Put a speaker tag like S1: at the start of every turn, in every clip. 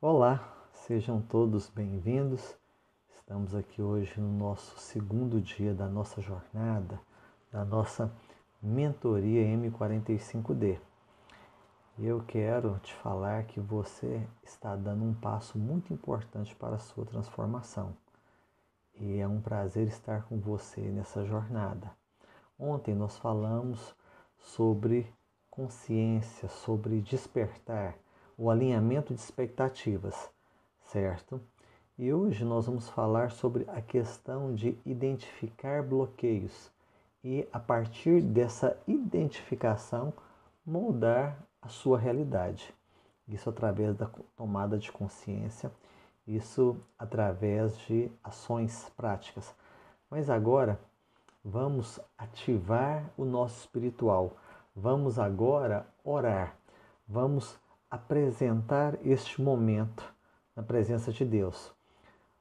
S1: Olá, sejam todos bem-vindos. Estamos aqui hoje no nosso segundo dia da nossa jornada, da nossa mentoria M45D. E eu quero te falar que você está dando um passo muito importante para a sua transformação. E é um prazer estar com você nessa jornada. Ontem nós falamos sobre consciência, sobre despertar, o alinhamento de expectativas, certo? E hoje nós vamos falar sobre a questão de identificar bloqueios e, a partir dessa identificação, moldar a sua realidade. Isso através da tomada de consciência, isso através de ações práticas. Mas agora, vamos ativar o nosso espiritual. Vamos agora orar. Vamos apresentar este momento na presença de Deus.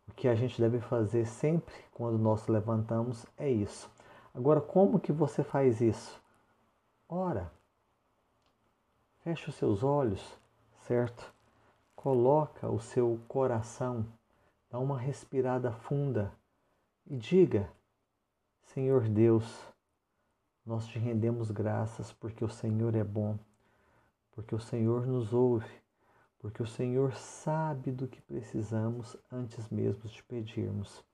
S1: O que a gente deve fazer sempre quando nós levantamos é isso. Agora, como que você faz isso? Ora. Feche os seus olhos, certo? Coloca o seu coração, dá uma respirada funda e diga: Senhor Deus, nós te rendemos graças porque o Senhor é bom, porque o Senhor nos ouve, porque o Senhor sabe do que precisamos antes mesmo de pedirmos.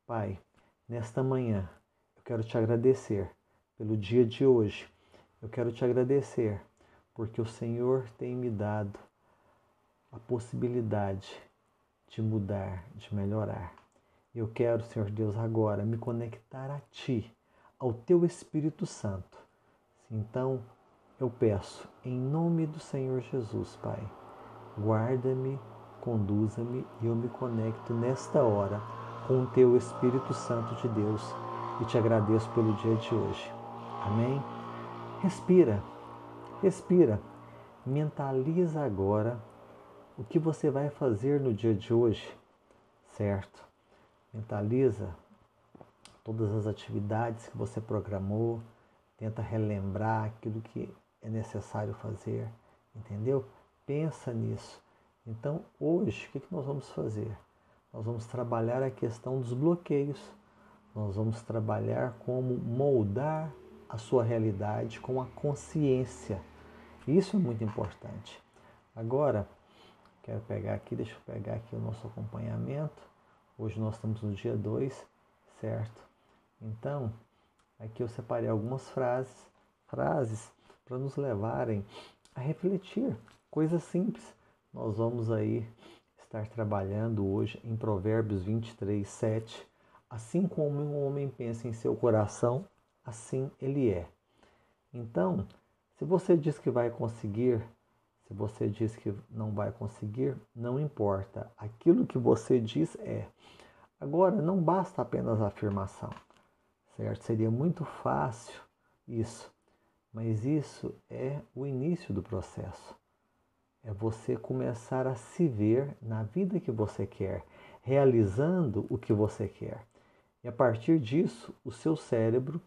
S1: Pai, nesta manhã, eu quero te agradecer pelo dia de hoje. Eu quero te agradecer porque o Senhor tem me dado a possibilidade de mudar, de melhorar. Eu quero, Senhor Deus, agora me conectar a Ti, ao Teu Espírito Santo. Então, eu peço, em nome do Senhor Jesus, Pai, guarda-me, conduza-me e eu me conecto nesta hora com o Teu Espírito Santo de Deus e te agradeço pelo dia de hoje. Amém? Respira, respira, mentaliza agora o que você vai fazer no dia de hoje, certo? Mentaliza todas as atividades que você programou, tenta relembrar aquilo que é necessário fazer, entendeu? Pensa nisso. Então, hoje, o que nós vamos fazer? Nós vamos trabalhar a questão dos bloqueios. Nós vamos trabalhar como moldar a sua realidade com a consciência. Isso é muito importante. Agora, deixa eu pegar aqui o nosso acompanhamento. Hoje nós estamos no dia 2, certo? Então, aqui eu separei algumas frases para nos levarem a refletir, coisas simples. Nós vamos aí estar trabalhando hoje em Provérbios 23, 7. Assim como um homem pensa em seu coração, assim ele é. Então, se você diz que vai conseguir, se você diz que não vai conseguir, não importa. Aquilo que você diz é. Agora, não basta apenas a afirmação, certo? Seria muito fácil isso, mas isso é o início do processo. É você começar a se ver na vida que você quer, realizando o que você quer. E a partir disso, o seu cérebro,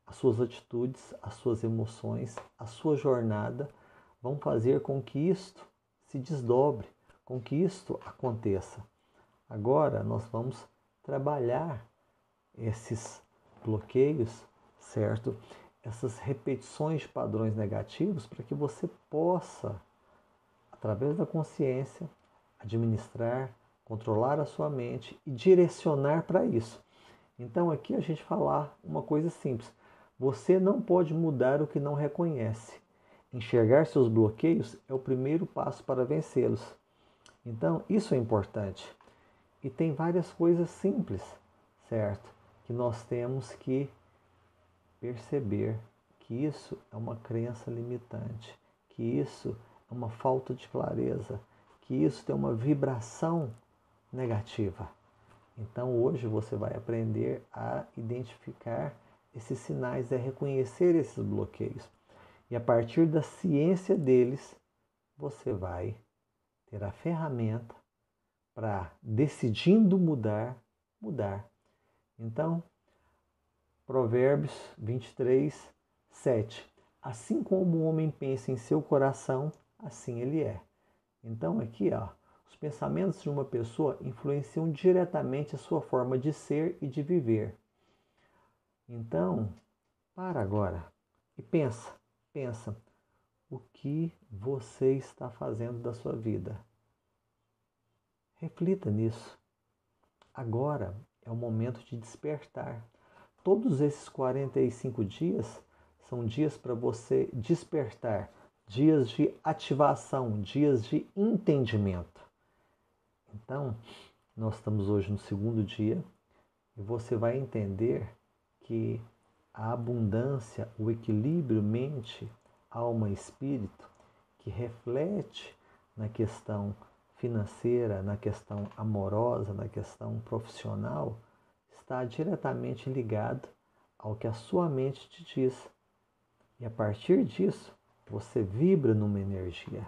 S1: as suas atitudes, as suas emoções, a sua jornada vão fazer com que isto se desdobre, com que isto aconteça. Agora nós vamos trabalhar esses bloqueios, certo? Essas repetições de padrões negativos para que você possa, através da consciência, administrar, controlar a sua mente e direcionar para isso. Então aqui a gente falar uma coisa simples. Você não pode mudar o que não reconhece. Enxergar seus bloqueios é o primeiro passo para vencê-los. Então, isso é importante. E tem várias coisas simples, certo? Que nós temos que perceber que isso é uma crença limitante, que isso é uma falta de clareza, que isso tem uma vibração negativa. Então, hoje você vai aprender a identificar esses sinais, a reconhecer esses bloqueios. E a partir da ciência deles, você vai ter a ferramenta para, decidindo mudar. Então, Provérbios 23, 7. Assim como o homem pensa em seu coração, assim ele é. Então aqui, Os pensamentos de uma pessoa influenciam diretamente a sua forma de ser e de viver. Então, para agora e pensa, o que você está fazendo da sua vida? Reflita nisso. Agora é o momento de despertar. Todos esses 45 dias são dias para você despertar, dias de ativação, dias de entendimento. Então, nós estamos hoje no segundo dia e você vai entender que a abundância, o equilíbrio mente, alma e espírito, que reflete na questão financeira, na questão amorosa, na questão profissional, está diretamente ligado ao que a sua mente te diz. E a partir disso, você vibra numa energia.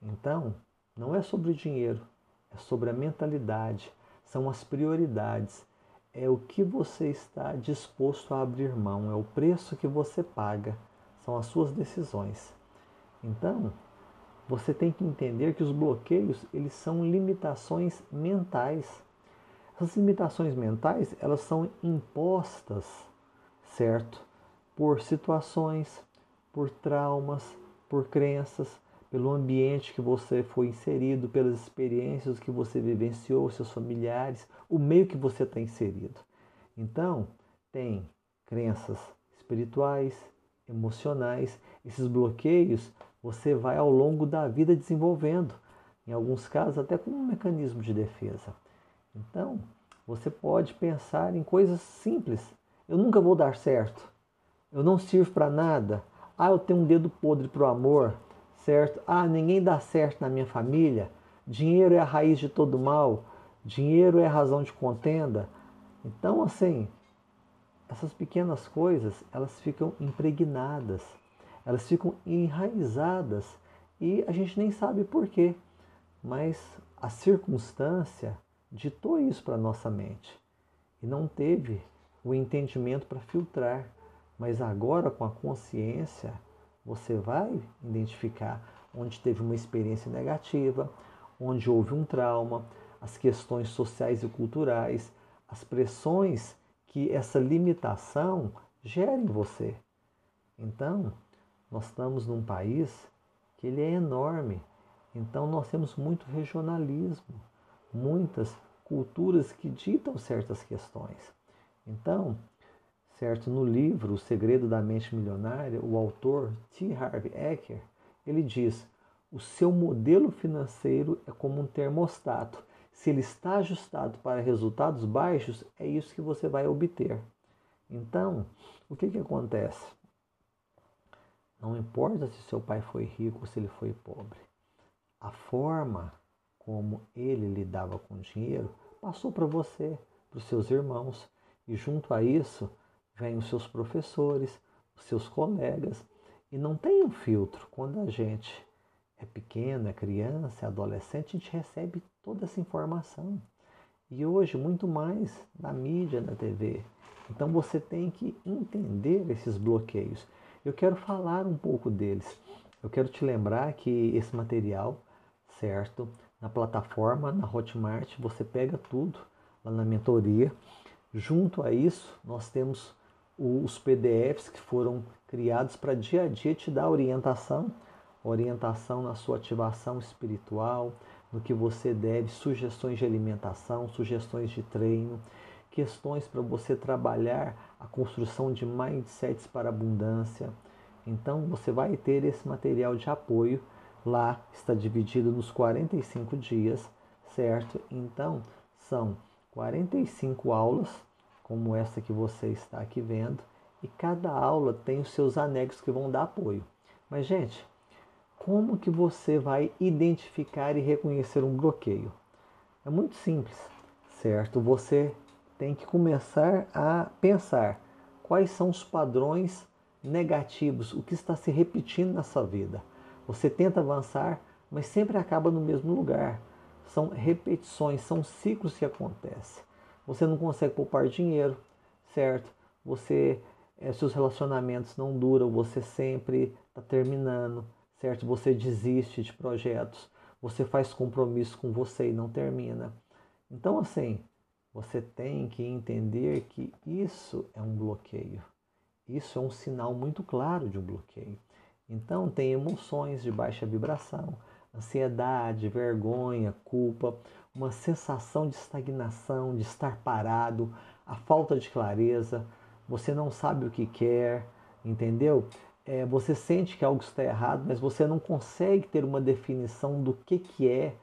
S1: Então, não é sobre o dinheiro, é sobre a mentalidade, são as prioridades, é o que você está disposto a abrir mão, é o preço que você paga, são as suas decisões. Então, você tem que entender que os bloqueios, eles são limitações mentais. Essas limitações mentais, elas são impostas, certo? Por situações, por traumas, por crenças, pelo ambiente que você foi inserido, pelas experiências que você vivenciou, seus familiares, o meio que você está inserido. Então, tem crenças espirituais, emocionais, esses bloqueios você vai ao longo da vida desenvolvendo, em alguns casos até como um mecanismo de defesa. Então, você pode pensar em coisas simples. Eu nunca vou dar certo. Eu não sirvo para nada. Eu tenho um dedo podre para o amor, certo? Ninguém dá certo na minha família. Dinheiro é a raiz de todo mal. Dinheiro é a razão de contenda. Então, assim, essas pequenas coisas, elas ficam impregnadas. Elas ficam enraizadas e a gente nem sabe por quê. Mas a circunstância ditou isso para a nossa mente e não teve o entendimento para filtrar. Mas agora, com a consciência, você vai identificar onde teve uma experiência negativa, onde houve um trauma, as questões sociais e culturais, as pressões que essa limitação gera em você. Então, nós estamos num país que ele é enorme. Então, nós temos muito regionalismo, muitas culturas que ditam certas questões. Então, certo, no livro O Segredo da Mente Milionária, o autor T. Harv Eker, ele diz: o seu modelo financeiro é como um termostato. Se ele está ajustado para resultados baixos, é isso que você vai obter. Então, o que acontece? Não importa se seu pai foi rico ou se ele foi pobre. A forma como ele lidava com o dinheiro passou para você, para os seus irmãos. E junto a isso, vêm os seus professores, os seus colegas. E não tem um filtro. Quando a gente é pequeno, é criança, é adolescente, a gente recebe toda essa informação. E hoje, muito mais na mídia, na TV. Então você tem que entender esses bloqueios. Eu quero falar um pouco deles. Eu quero te lembrar que esse material, certo? Na plataforma, na Hotmart, você pega tudo lá na mentoria. Junto a isso, nós temos os PDFs que foram criados para dia a dia te dar orientação na sua ativação espiritual, no que você deve, sugestões de alimentação, sugestões de treino, questões para você trabalhar a construção de mindsets para abundância. Então você vai ter esse material de apoio, lá está dividido nos 45 dias, certo? Então são 45 aulas, como essa que você está aqui vendo, e cada aula tem os seus anexos que vão dar apoio. Mas, gente, como que você vai identificar e reconhecer um bloqueio? É muito simples, certo? Você tem que começar a pensar quais são os padrões negativos, o que está se repetindo na sua vida. Você tenta avançar, mas sempre acaba no mesmo lugar. São repetições, são ciclos que acontecem. Você não consegue poupar dinheiro, certo? Seus relacionamentos não duram, você sempre está terminando, certo? Você desiste de projetos, você faz compromisso com você e não termina. Então, assim, você tem que entender que isso é um bloqueio. Isso é um sinal muito claro de um bloqueio. Então, tem emoções de baixa vibração, ansiedade, vergonha, culpa, uma sensação de estagnação, de estar parado, a falta de clareza, você não sabe o que quer, entendeu? Você sente que algo está errado, mas você não consegue ter uma definição do que é,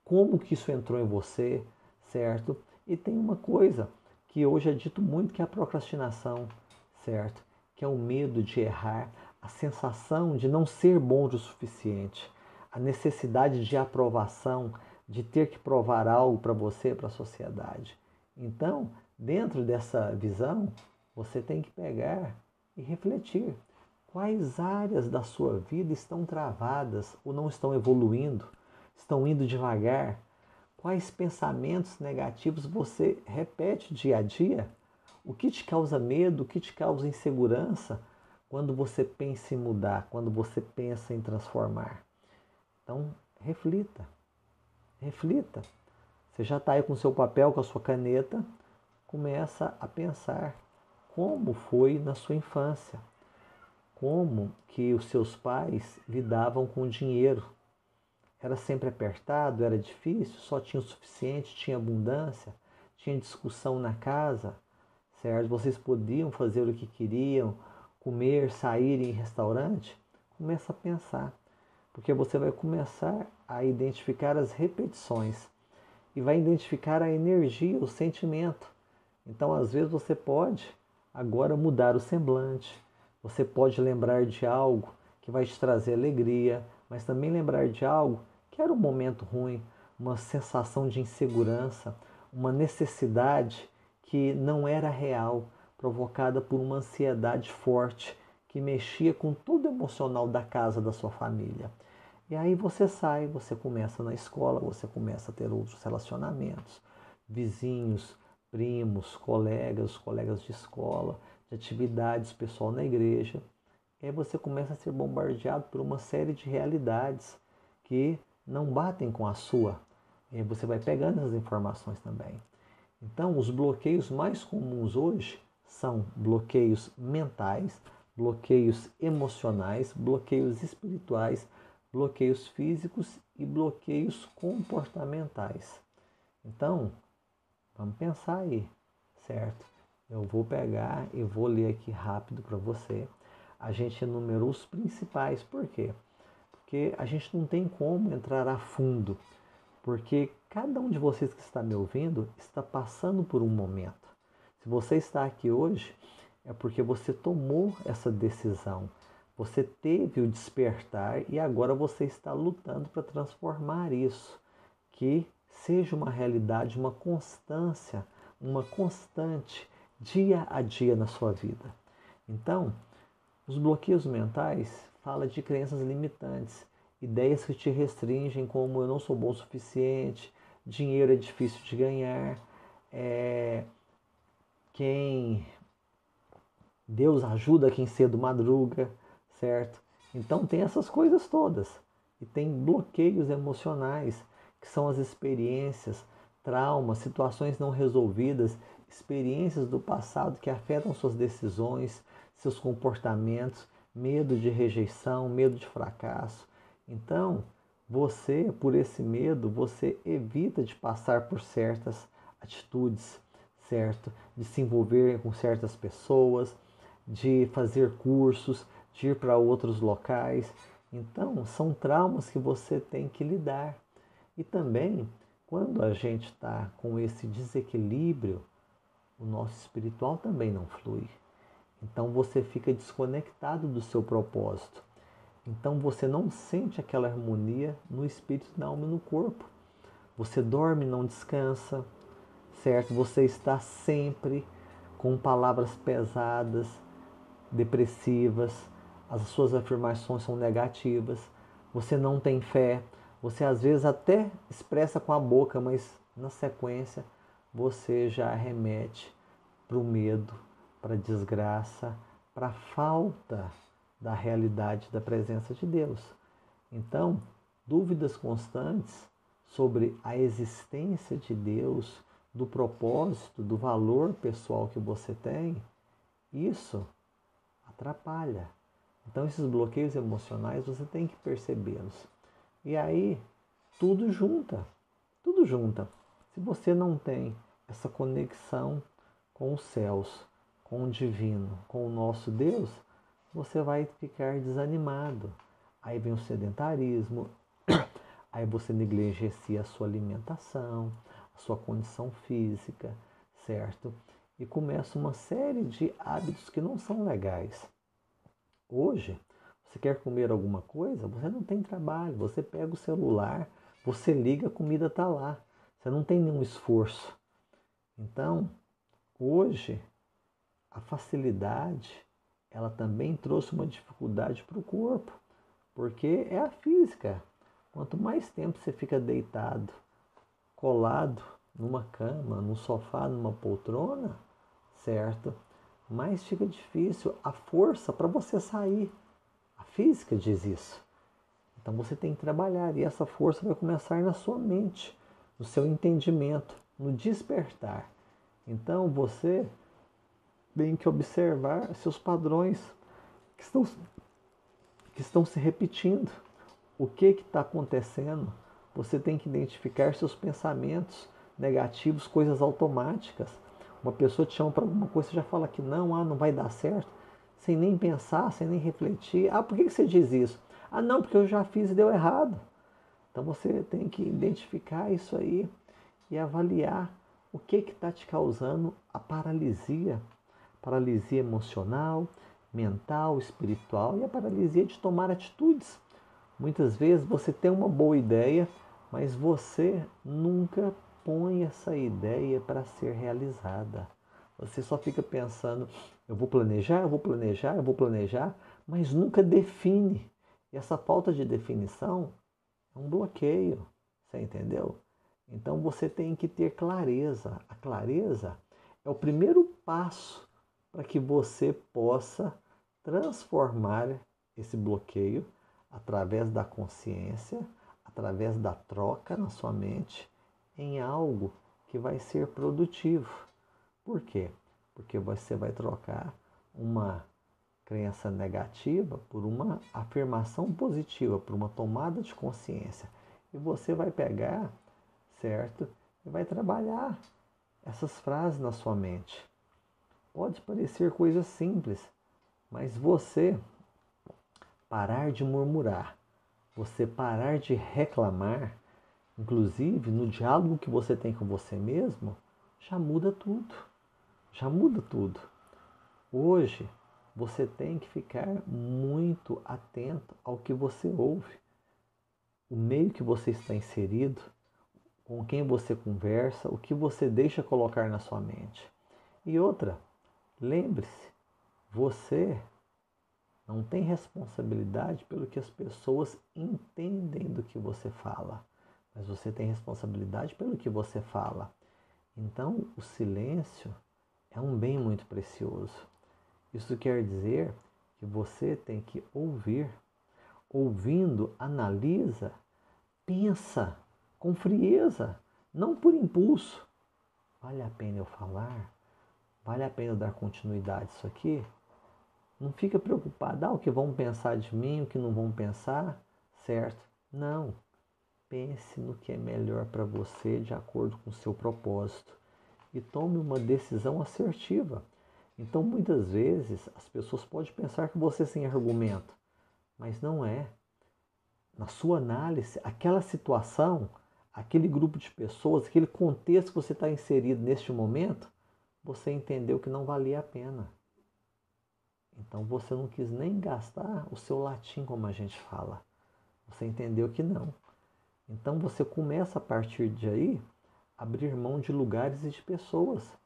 S1: como que isso entrou em você, certo? E tem uma coisa que hoje é dito muito que é a procrastinação, certo? Que é o medo de errar, a sensação de não ser bom o suficiente, a necessidade de aprovação, de ter que provar algo para você, para a sociedade. Então, dentro dessa visão, você tem que pegar e refletir. Quais áreas da sua vida estão travadas ou não estão evoluindo? Estão indo devagar? Quais pensamentos negativos você repete dia a dia? O que te causa medo? O que te causa insegurança quando você pensa em mudar, quando você pensa em transformar? Então, reflita, reflita. Você já está aí com o seu papel, com a sua caneta, começa a pensar como foi na sua infância, como que os seus pais lidavam com o dinheiro. Era sempre apertado, era difícil, só tinha o suficiente, tinha abundância, tinha discussão na casa, certo? Vocês podiam fazer o que queriam, comer, sair em restaurante? Começa a pensar, porque você vai começar a identificar as repetições e vai identificar a energia, o sentimento. Então, às vezes, você pode agora mudar o semblante, você pode lembrar de algo que vai te trazer alegria, mas também lembrar de algo que era um momento ruim, uma sensação de insegurança, uma necessidade que não era real, provocada por uma ansiedade forte que mexia com todo o emocional da casa da sua família. E aí você sai, você começa na escola, você começa a ter outros relacionamentos, vizinhos, primos, colegas de escola, de atividades, pessoal na igreja. E aí você começa a ser bombardeado por uma série de realidades que não batem com a sua. E aí você vai pegando essas informações também. Então, os bloqueios mais comuns hoje são bloqueios mentais, bloqueios emocionais, bloqueios espirituais, bloqueios físicos e bloqueios comportamentais. Então, vamos pensar aí, certo? Eu vou pegar e vou ler aqui rápido para você. A gente enumerou os principais, por quê? Porque a gente não tem como entrar a fundo, porque cada um de vocês que está me ouvindo está passando por um momento. Se você está aqui hoje, é porque você tomou essa decisão, você teve o despertar e agora você está lutando para transformar isso, que seja uma realidade, uma constância, uma constante, dia a dia na sua vida. Então, os bloqueios mentais falam de crenças limitantes, ideias que te restringem, como eu não sou bom o suficiente, dinheiro é difícil de ganhar, quem Deus ajuda quem cedo madruga, certo? Então tem essas coisas todas. E tem bloqueios emocionais, que são as experiências, traumas, situações não resolvidas, experiências do passado que afetam suas decisões, seus comportamentos, medo de rejeição, medo de fracasso. Então, você, por esse medo, você evita de passar por certas atitudes, certo? De se envolver com certas pessoas, de fazer cursos, de ir para outros locais. Então, são traumas que você tem que lidar. E também, quando a gente está com esse desequilíbrio, o nosso espiritual também não flui. Então, você fica desconectado do seu propósito. Então, você não sente aquela harmonia no espírito, na alma e no corpo. Você dorme, não descansa, certo? Você está sempre com palavras pesadas, depressivas, as suas afirmações são negativas, você não tem fé, você às vezes até expressa com a boca, mas na sequência você já remete para o medo, para a desgraça, para a falta da realidade da presença de Deus. Então, dúvidas constantes sobre a existência de Deus, do propósito, do valor pessoal que você tem, isso atrapalha. Então, esses bloqueios emocionais você tem que percebê-los. E aí, tudo junta, tudo junta. Se você não tem essa conexão com os céus, com o divino, com o nosso Deus, você vai ficar desanimado. Aí vem o sedentarismo, aí você negligencia a sua alimentação, a sua condição física, certo? E começa uma série de hábitos que não são legais. Hoje, você quer comer alguma coisa, você não tem trabalho, você pega o celular, você liga, a comida está lá. Você não tem nenhum esforço. Então, hoje, a facilidade, ela também trouxe uma dificuldade para o corpo, porque é a física. Quanto mais tempo você fica deitado, colado numa cama, num sofá, numa poltrona, certo? Mais fica difícil a força para você sair. A física diz isso. Então você tem que trabalhar e essa força vai começar na sua mente, no seu entendimento, no despertar. Então você tem que observar seus padrões que estão se repetindo. O que está acontecendo? Você tem que identificar seus pensamentos negativos, coisas automáticas. Uma pessoa te chama para alguma coisa, você já fala que não, não vai dar certo, sem nem pensar, sem nem refletir. Por que você diz isso? Não, porque eu já fiz e deu errado. Então você tem que identificar isso aí e avaliar o que está te causando a paralisia. Paralisia emocional, mental, espiritual e a paralisia de tomar atitudes. Muitas vezes você tem uma boa ideia, mas você nunca põe essa ideia para ser realizada. Você só fica pensando, eu vou planejar, mas nunca define. E essa falta de definição é um bloqueio, você entendeu? Então você tem que ter clareza. A clareza é o primeiro passo para que você possa transformar esse bloqueio através da consciência, através da troca na sua mente, em algo que vai ser produtivo. Por quê? Porque você vai trocar uma crença negativa por uma afirmação positiva, por uma tomada de consciência. E você vai pegar, certo? E vai trabalhar essas frases na sua mente. Pode parecer coisa simples, mas você parar de murmurar, você parar de reclamar, inclusive no diálogo que você tem com você mesmo, já muda tudo. Já muda tudo. Hoje, você tem que ficar muito atento ao que você ouve, o meio que você está inserido, com quem você conversa, o que você deixa colocar na sua mente. E outra, lembre-se, você não tem responsabilidade pelo que as pessoas entendem do que você fala, mas você tem responsabilidade pelo que você fala. Então, o silêncio é um bem muito precioso. Isso quer dizer que você tem que ouvir. Ouvindo, analisa, pensa com frieza, não por impulso. Vale a pena eu falar? Vale a pena eu dar continuidade a isso aqui? Não fica preocupado, o que vão pensar de mim, o que não vão pensar, certo? Não. Pense no que é melhor para você de acordo com o seu propósito e tome uma decisão assertiva. Então, muitas vezes, as pessoas podem pensar que você é sem argumento, mas não é. Na sua análise, aquela situação, aquele grupo de pessoas, aquele contexto que você está inserido neste momento, você entendeu que não valia a pena. Então você não quis nem gastar o seu latim, como a gente fala. Você entendeu que não. Então você começa a partir de aí a abrir mão de lugares e de pessoas.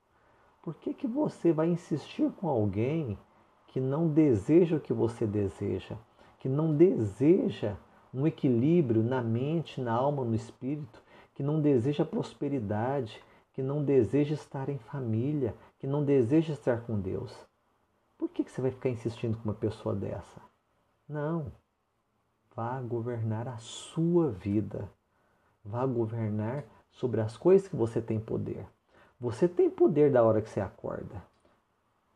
S1: Por que você vai insistir com alguém que não deseja o que você deseja? Que não deseja um equilíbrio na mente, na alma, no espírito? Que não deseja prosperidade? Que não deseja estar em família? Que não deseja estar com Deus? Por que você vai ficar insistindo com uma pessoa dessa? Não. vá governar a sua vida. Vá governar sobre as coisas que você tem poder. Você tem poder da hora que você acorda.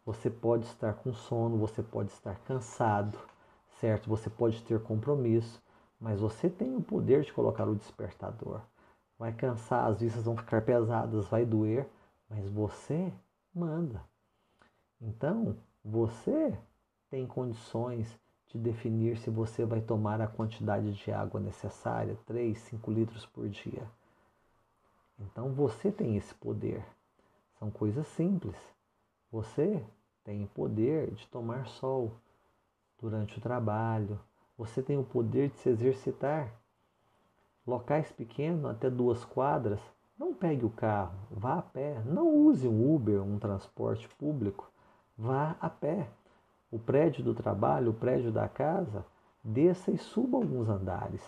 S1: Você pode estar com sono, você pode estar cansado, certo? Você pode ter compromisso, mas você tem o poder de colocar o despertador. Vai cansar, as vistas vão ficar pesadas, vai doer, mas você manda. Então, você tem condições de definir se você vai tomar a quantidade de água necessária, 3, 5 litros por dia. Então, você tem esse poder. São coisas simples. Você tem o poder de tomar sol durante o trabalho. Você tem o poder de se exercitar. Locais pequenos, até 2 quadras, não pegue o carro, vá a pé. Não use um Uber, um transporte público. Vá a pé. O prédio do trabalho, o prédio da casa, desça e suba alguns andares.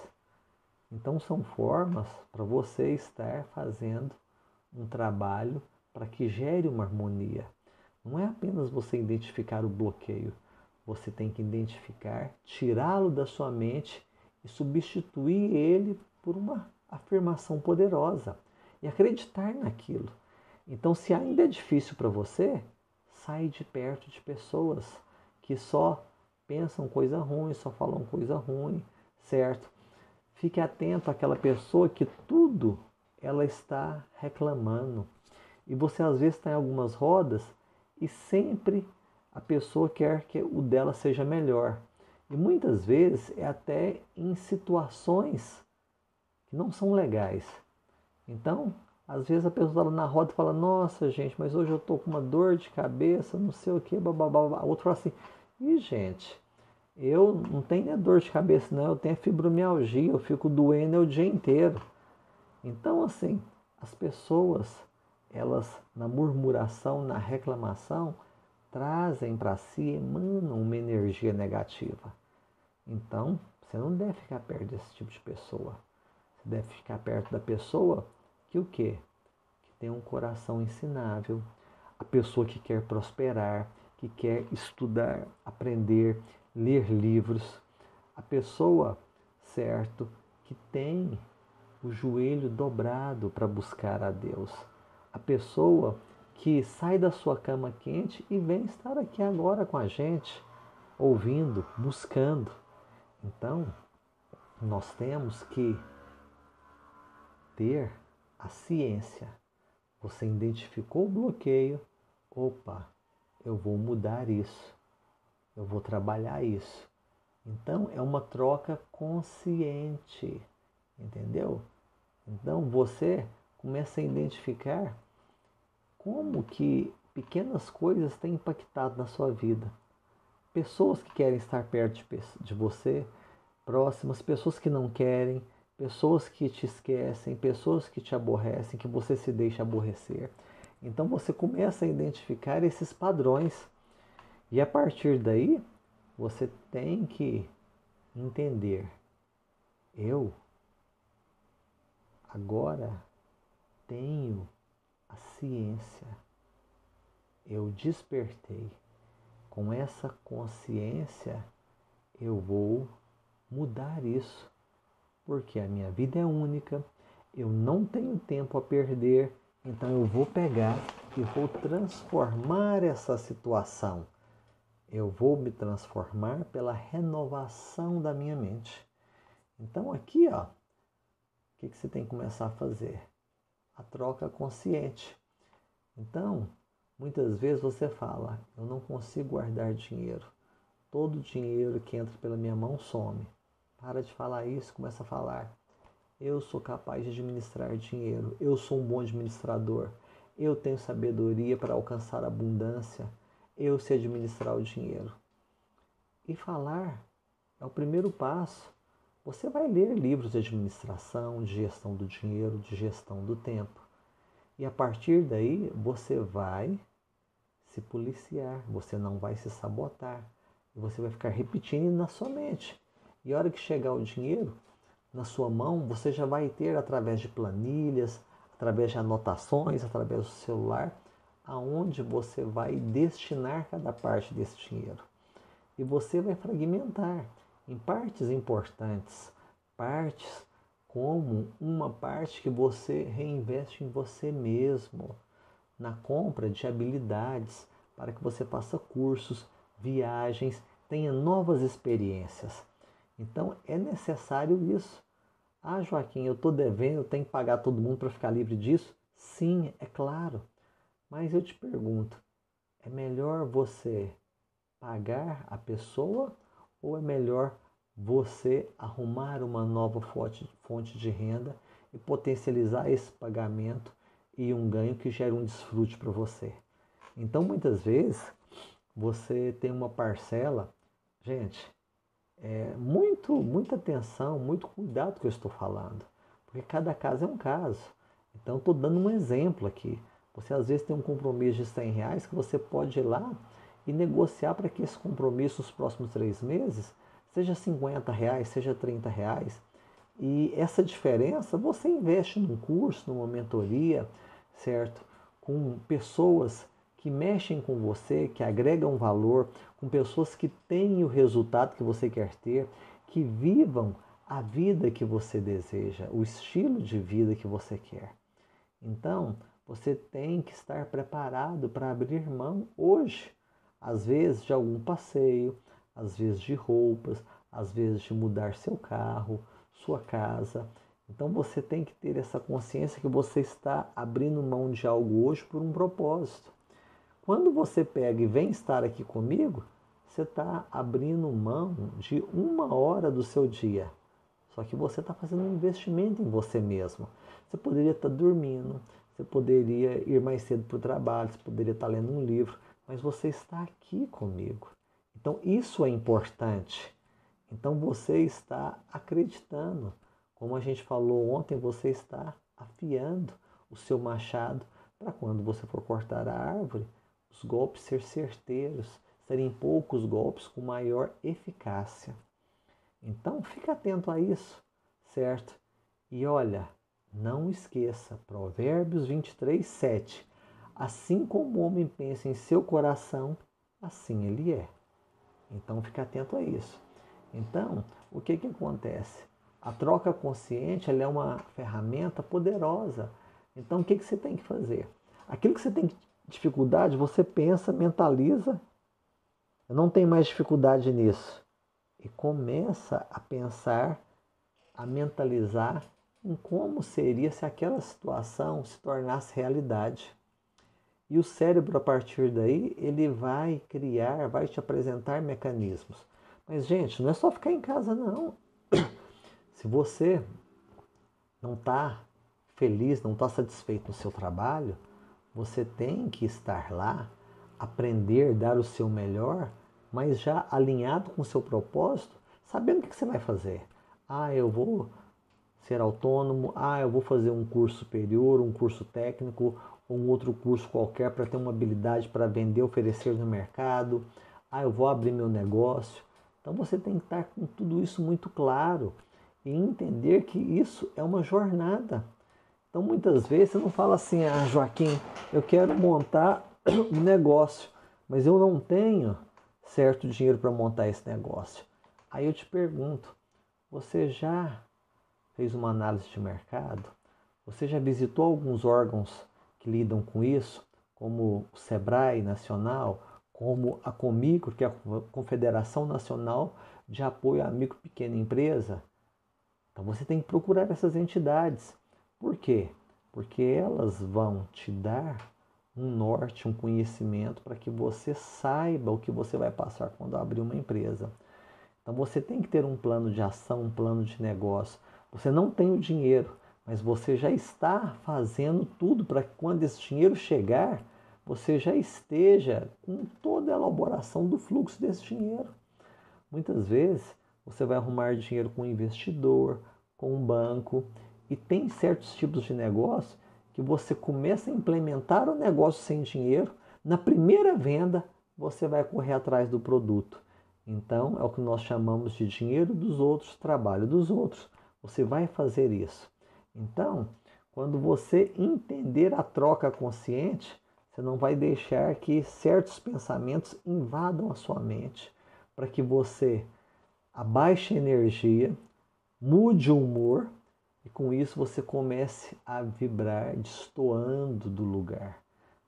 S1: Então são formas para você estar fazendo um trabalho para que gere uma harmonia. Não é apenas você identificar o bloqueio, você tem que identificar, tirá-lo da sua mente e substituir ele por uma afirmação poderosa e acreditar naquilo. Então, se ainda é difícil para você, sai de perto de pessoas que só pensam coisa ruim, só falam coisa ruim, certo? Fique atento àquela pessoa que tudo ela está reclamando. E você às vezes está em algumas rodas e sempre a pessoa quer que o dela seja melhor. E muitas vezes é até em situações que não são legais. Então, às vezes a pessoa está lá na roda e fala, nossa gente, mas hoje eu estou com uma dor de cabeça, não sei o que, bababá. O outro fala assim, ih gente, eu não tenho dor de cabeça não, eu tenho fibromialgia, eu fico doendo o dia inteiro. Então assim, as pessoas, elas na murmuração, na reclamação, trazem para si, emanam uma energia negativa. Então, você não deve ficar perto desse tipo de pessoa. Você deve ficar perto da pessoa que o quê? Que tem um coração ensinável, a pessoa que quer prosperar, que quer estudar, aprender, ler livros, a pessoa, certo, que tem o joelho dobrado para buscar a Deus, a pessoa que sai da sua cama quente e vem estar aqui agora com a gente, ouvindo, buscando. Então, nós temos que ter a ciência. Você identificou o bloqueio, opa, eu vou mudar isso, eu vou trabalhar isso. Então é uma troca consciente, entendeu? Então você começa a identificar como que pequenas coisas têm impactado na sua vida. Pessoas que querem estar perto de você, próximas, pessoas que não querem, pessoas que te esquecem, pessoas que te aborrecem, que você se deixa aborrecer. Então você começa a identificar esses padrões. E a partir daí, você tem que entender. Eu agora tenho a ciência. Eu despertei. Com essa consciência, eu vou mudar isso. Porque a minha vida é única, eu não tenho tempo a perder, então eu vou pegar e vou transformar essa situação. Eu vou me transformar pela renovação da minha mente. Então aqui, ó, o que você tem que começar a fazer? A troca consciente. Então, muitas vezes você fala, eu não consigo guardar dinheiro. Todo dinheiro que entra pela minha mão some. Para de falar isso, começa a falar. Eu sou capaz de administrar dinheiro. Eu sou um bom administrador. Eu tenho sabedoria para alcançar abundância. Eu sei administrar o dinheiro. E falar é o primeiro passo. Você vai ler livros de administração, de gestão do dinheiro, de gestão do tempo. E a partir daí você vai se policiar. Você não vai se sabotar. Você vai ficar repetindo na sua mente. E a hora que chegar o dinheiro na sua mão, você já vai ter através de planilhas, através de anotações, através do celular, aonde você vai destinar cada parte desse dinheiro. E você vai fragmentar. em partes importantes, partes como uma parte que você reinveste em você mesmo, na compra de habilidades para que você faça cursos, viagens, tenha novas experiências. Então é necessário isso. Ah, Joaquim, eu estou devendo, eu tenho que pagar todo mundo para ficar livre disso? Sim, é claro. Mas eu te pergunto, é melhor você pagar a pessoa ou é melhor você arrumar uma nova fonte de renda e potencializar esse pagamento e um ganho que gere um desfrute para você? Então, muitas vezes, você tem uma parcela, gente, muita atenção, muito cuidado que eu estou falando, porque cada caso é um caso. Então, estou dando um exemplo aqui. Você às vezes tem um compromisso de R$ 100 que você pode ir lá e negociar para que esse compromisso nos próximos 3 meses seja R$ 50, seja R$ 30. E essa diferença você investe num curso, numa mentoria, certo? Com pessoas que mexem com você, que agregam valor, com pessoas que têm o resultado que você quer ter, que vivam a vida que você deseja, o estilo de vida que você quer. Então, você tem que estar preparado para abrir mão hoje, às vezes de algum passeio, às vezes de roupas, às vezes de mudar seu carro, sua casa. Então você tem que ter essa consciência que você está abrindo mão de algo hoje por um propósito. Quando você pega e vem estar aqui comigo, você está abrindo mão de 1 hora do seu dia. Só que você está fazendo um investimento em você mesmo. Você poderia estar dormindo, você poderia ir mais cedo para o trabalho, você poderia estar lendo um livro, mas você está aqui comigo. Então isso é importante. Então você está acreditando. Como a gente falou ontem, você está afiando o seu machado para quando você for cortar a árvore, os golpes serem certeiros, serem poucos golpes com maior eficácia. Então fica atento a isso, certo? E olha, não esqueça, Provérbios 23:7. Assim como o homem pensa em seu coração, assim ele é. Então fica atento a isso. Então, o que acontece? A troca consciente ela é uma ferramenta poderosa. Então, o que você tem que fazer? Aquilo que você tem dificuldade, você pensa, mentaliza. Eu não tenho mais dificuldade nisso. E começa a pensar, a mentalizar em como seria se aquela situação se tornasse realidade. E o cérebro, a partir daí, ele vai criar, vai te apresentar mecanismos. Mas, gente, não é só ficar em casa, não. Se você não está feliz, não está satisfeito no seu trabalho, você tem que estar lá, aprender, dar o seu melhor, mas já alinhado com o seu propósito, sabendo o que você vai fazer. Ah, eu vou ser autônomo, eu vou fazer um curso superior, um curso técnico, ou um outro curso qualquer para ter uma habilidade para vender, oferecer no mercado. Eu vou abrir meu negócio. Então você tem que estar com tudo isso muito claro e entender que isso é uma jornada. Então muitas vezes você não fala assim, Joaquim, eu quero montar um negócio, mas eu não tenho certo dinheiro para montar esse negócio. Aí eu te pergunto, você já fez uma análise de mercado? Você já visitou alguns órgãos que lidam com isso, como o Sebrae Nacional, como a Comico, que é a Confederação Nacional de Apoio à Micro e Pequena Empresa? Então você tem que procurar essas entidades. Por quê? Porque elas vão te dar um norte, um conhecimento para que você saiba o que você vai passar quando abrir uma empresa. Então você tem que ter um plano de ação, um plano de negócio. Você não tem o dinheiro, mas você já está fazendo tudo para que quando esse dinheiro chegar, você já esteja com toda a elaboração do fluxo desse dinheiro. Muitas vezes você vai arrumar dinheiro com um investidor, com um banco, e tem certos tipos de negócio que você começa a implementar o negócio sem dinheiro, na primeira venda você vai correr atrás do produto. Então é o que nós chamamos de dinheiro dos outros, trabalho dos outros. Você vai fazer isso. Então, quando você entender a troca consciente, você não vai deixar que certos pensamentos invadam a sua mente, para que você abaixe a energia, mude o humor e com isso você comece a vibrar destoando do lugar,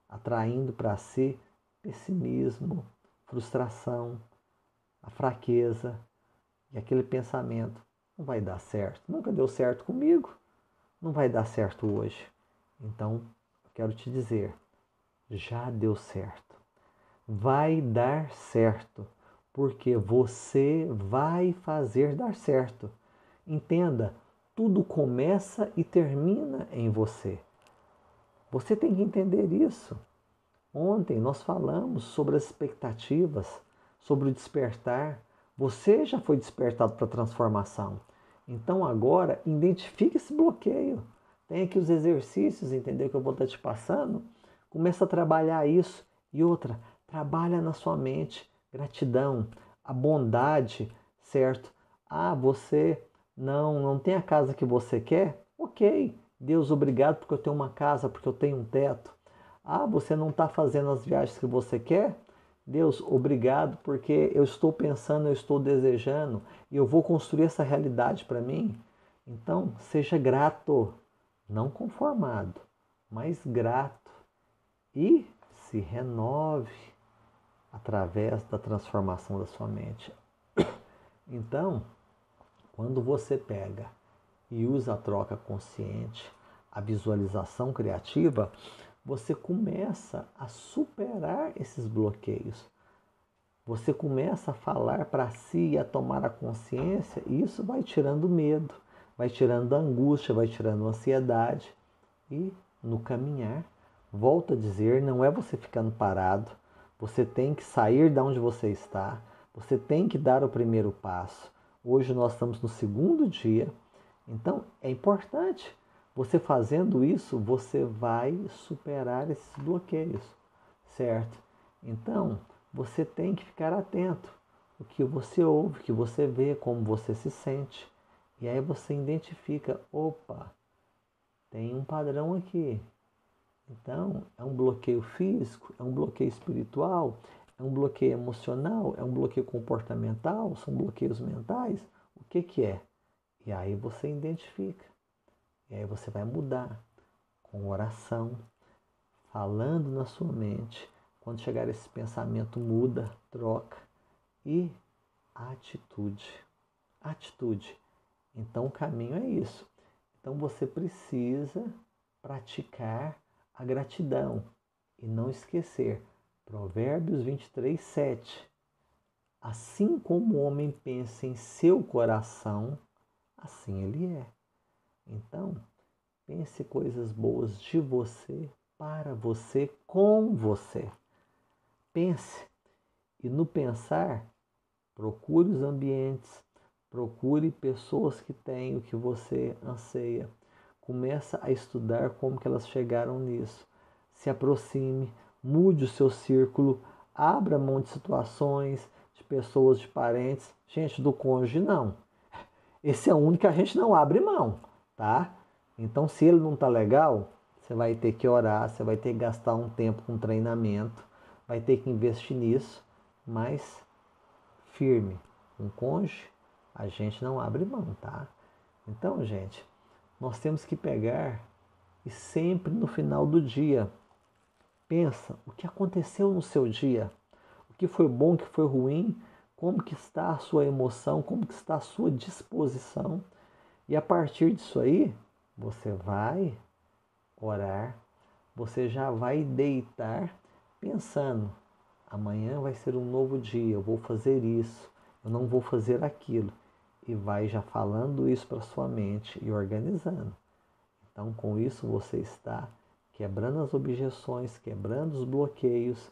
S1: atraindo para si pessimismo, frustração, a fraqueza e aquele pensamento: não vai dar certo, nunca deu certo comigo, não vai dar certo hoje. Então, eu quero te dizer, já deu certo. Vai dar certo, porque você vai fazer dar certo. Entenda, tudo começa e termina em você. Você tem que entender isso. Ontem nós falamos sobre as expectativas, sobre o despertar. Você já foi despertado para a transformação. Então agora identifique esse bloqueio. Tem aqui os exercícios, entendeu? Que eu vou estar te passando. Começa a trabalhar isso. E outra, trabalha na sua mente. Gratidão, a bondade, certo? Você não tem a casa que você quer? Ok. Deus, obrigado porque eu tenho uma casa, porque eu tenho um teto. Você não está fazendo as viagens que você quer? Deus, obrigado porque eu estou pensando, eu estou desejando e eu vou construir essa realidade para mim. Então, seja grato, não conformado, mas grato e se renove através da transformação da sua mente. Então, quando você pega e usa a troca consciente, a visualização criativa, você começa a superar esses bloqueios. Você começa a falar para si e a tomar a consciência, e isso vai tirando o medo, vai tirando a angústia, vai tirando a ansiedade. E no caminhar, volto a dizer, não é você ficando parado, você tem que sair de onde você está, você tem que dar o primeiro passo. Hoje nós estamos no segundo dia, então é importante. Você fazendo isso, você vai superar esses bloqueios, certo? Então, você tem que ficar atento. O que você ouve, o que você vê, como você se sente. E aí você identifica, opa, tem um padrão aqui. Então, é um bloqueio físico, é um bloqueio espiritual, é um bloqueio emocional, é um bloqueio comportamental, são bloqueios mentais. O que é? E aí você identifica. E aí você vai mudar com oração, falando na sua mente. Quando chegar esse pensamento, muda, troca. E atitude. Atitude. Então o caminho é isso. Então você precisa praticar a gratidão. E não esquecer, Provérbios 23, 7. Assim como o homem pensa em seu coração, assim ele é. Então, pense coisas boas de você, para você, com você. Pense. E no pensar, procure os ambientes, procure pessoas que têm o que você anseia. Começa a estudar como que elas chegaram nisso. Se aproxime, mude o seu círculo, abra mão de situações, de pessoas, de parentes. Gente, do cônjuge não. Esse é o único que a gente não abre mão, tá? Então, se ele não está legal, você vai ter que orar, você vai ter que gastar um tempo com treinamento, vai ter que investir nisso, mas firme. Um cônjuge, a gente não abre mão, tá? Então, gente, nós temos que pegar e sempre no final do dia, pensa o que aconteceu no seu dia, o que foi bom, o que foi ruim, como que está a sua emoção, como que está a sua disposição. E a partir disso aí, você vai orar, você já vai deitar pensando, amanhã vai ser um novo dia, eu vou fazer isso, eu não vou fazer aquilo. E vai já falando isso para sua mente e organizando. Então, com isso, você está quebrando as objeções, quebrando os bloqueios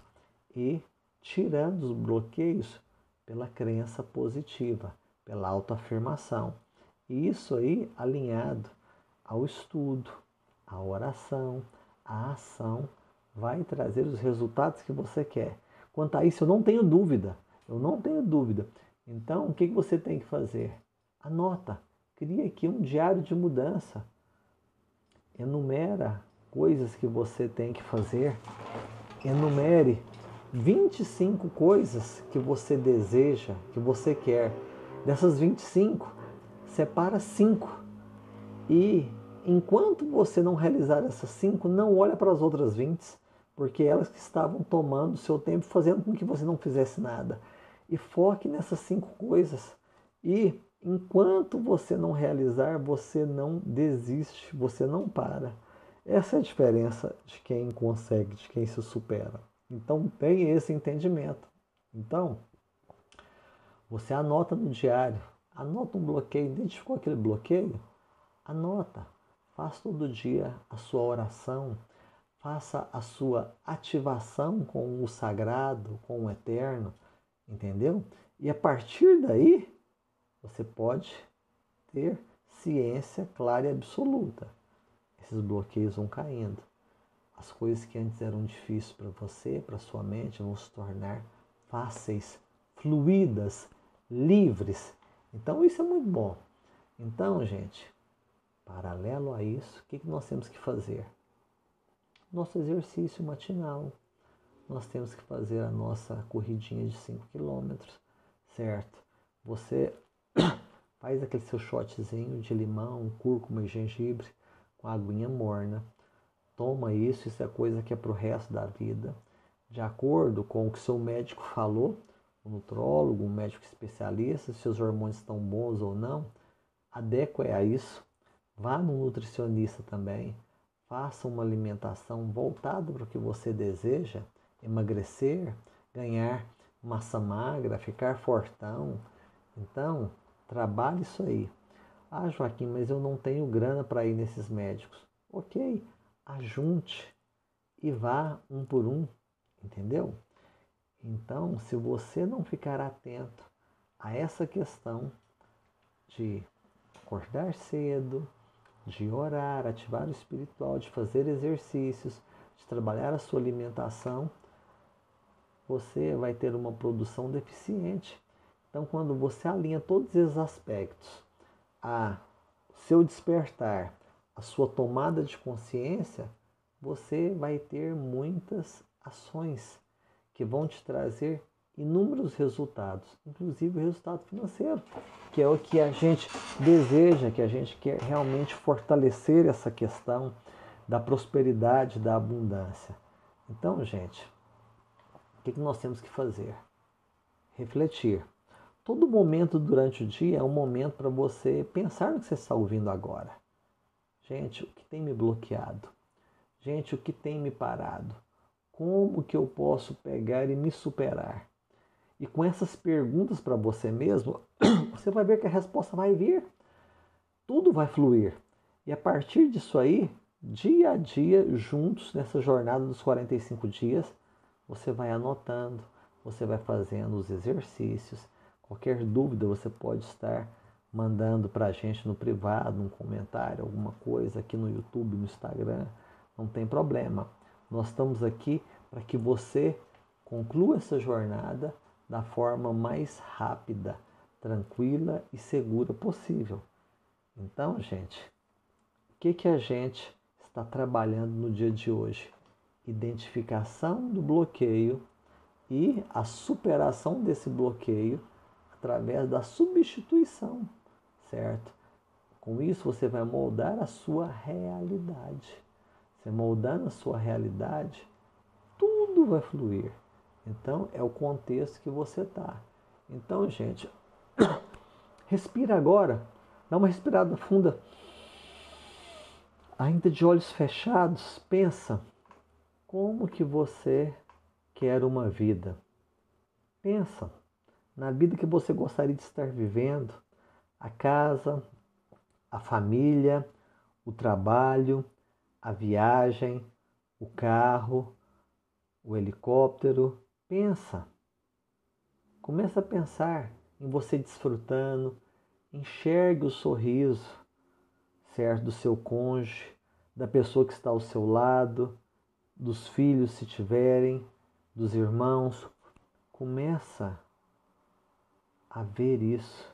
S1: e tirando os bloqueios pela crença positiva, pela autoafirmação. E isso aí alinhado ao estudo, à oração, à ação, vai trazer os resultados que você quer. Quanto a isso, eu não tenho dúvida. Eu não tenho dúvida. Então, o que você tem que fazer? Anota. Cria aqui um diário de mudança. Enumera coisas que você tem que fazer. Enumere 25 coisas que você deseja, que você quer. Dessas 25, separa 5. E enquanto você não realizar essas 5, não olha para as outras 20, porque elas que estavam tomando o seu tempo, fazendo com que você não fizesse nada. E foque nessas 5 coisas. E enquanto você não realizar, você não desiste, você não para. Essa é a diferença de quem consegue, de quem se supera. Então, tenha esse entendimento. Então, você anota no diário, anota um bloqueio, identificou aquele bloqueio? Anota, faça todo dia a sua oração, faça a sua ativação com o sagrado, com o eterno, entendeu? E a partir daí, você pode ter ciência clara e absoluta. Esses bloqueios vão caindo. As coisas que antes eram difíceis para você, para sua mente, vão se tornar fáceis, fluídas, livres. Então isso é muito bom. Então, gente, paralelo a isso, o que nós temos que fazer? Nosso exercício matinal. Nós temos que fazer a nossa corridinha de 5 quilômetros, certo? Você faz aquele seu shotzinho de limão, cúrcuma e gengibre com aguinha morna. Toma isso, isso é coisa que é para o resto da vida. De acordo com o que seu médico falou, o nutrólogo, um médico especialista, se os hormônios estão bons ou não, adeque a isso. Vá no nutricionista também. Faça uma alimentação voltada para o que você deseja, emagrecer, ganhar massa magra, ficar fortão. Então, trabalhe isso aí. Ah, Joaquim, mas eu não tenho grana para ir nesses médicos. Ok, ajunte e vá um por um, entendeu? Então, se você não ficar atento a essa questão de acordar cedo, de orar, ativar o espiritual, de fazer exercícios, de trabalhar a sua alimentação, você vai ter uma produção deficiente. Então, quando você alinha todos esses aspectos a seu despertar, a sua tomada de consciência, você vai ter muitas ações que vão te trazer inúmeros resultados, inclusive o resultado financeiro, que é o que a gente deseja, que a gente quer realmente fortalecer essa questão da prosperidade, da abundância. Então, gente, o que nós temos que fazer? Refletir. Todo momento durante o dia é um momento para você pensar no que você está ouvindo agora. Gente, o que tem me bloqueado? Gente, o que tem me parado? Como que eu posso pegar e me superar? E com essas perguntas para você mesmo, você vai ver que a resposta vai vir. Tudo vai fluir. E a partir disso aí, dia a dia, juntos, nessa jornada dos 45 dias, você vai anotando, você vai fazendo os exercícios. Qualquer dúvida você pode estar mandando para a gente no privado, um comentário, alguma coisa aqui no YouTube, no Instagram. Não tem problema. Nós estamos aqui para que você conclua essa jornada da forma mais rápida, tranquila e segura possível. Então, gente, o que a gente está trabalhando no dia de hoje? Identificação do bloqueio e a superação desse bloqueio através da substituição, certo? Com isso você vai moldar a sua realidade. Você moldando a sua realidade, tudo vai fluir. Então, é o contexto que você está. Então, gente, respira agora. Dá uma respirada funda. Ainda de olhos fechados, pensa como que você quer uma vida. Pensa na vida que você gostaria de estar vivendo. A casa, a família, o trabalho, a viagem, o carro, o helicóptero. Pensa. Começa a pensar em você desfrutando. Enxergue o sorriso, certo, do seu cônjuge, da pessoa que está ao seu lado, dos filhos se tiverem, dos irmãos. Começa a ver isso.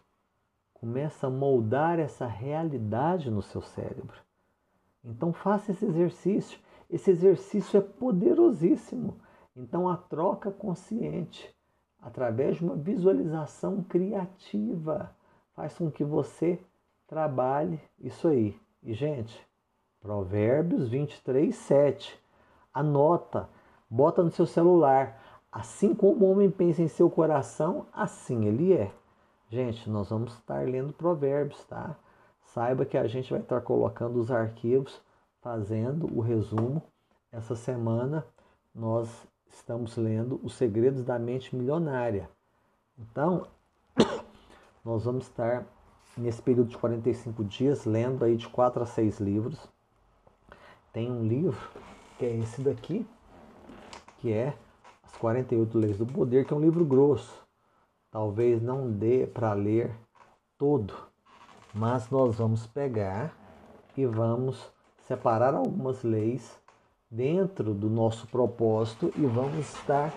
S1: Começa a moldar essa realidade no seu cérebro. Então faça esse exercício. Esse exercício é poderosíssimo. Então a troca consciente, através de uma visualização criativa, faz com que você trabalhe isso aí. E, gente, Provérbios 23, 7. Anota, bota no seu celular. Assim como o homem pensa em seu coração, assim ele é. Gente, nós vamos estar lendo Provérbios, tá? Saiba que a gente vai estar colocando os arquivos, fazendo o resumo. Essa semana nós estamos lendo Os Segredos da Mente Milionária. Então, nós vamos estar nesse período de 45 dias lendo aí de 4 a 6 livros. Tem um livro que é esse daqui, que é As 48 Leis do Poder, que é um livro grosso. Talvez não dê para ler todo, mas nós vamos pegar e vamos separar algumas leis dentro do nosso propósito e vamos estar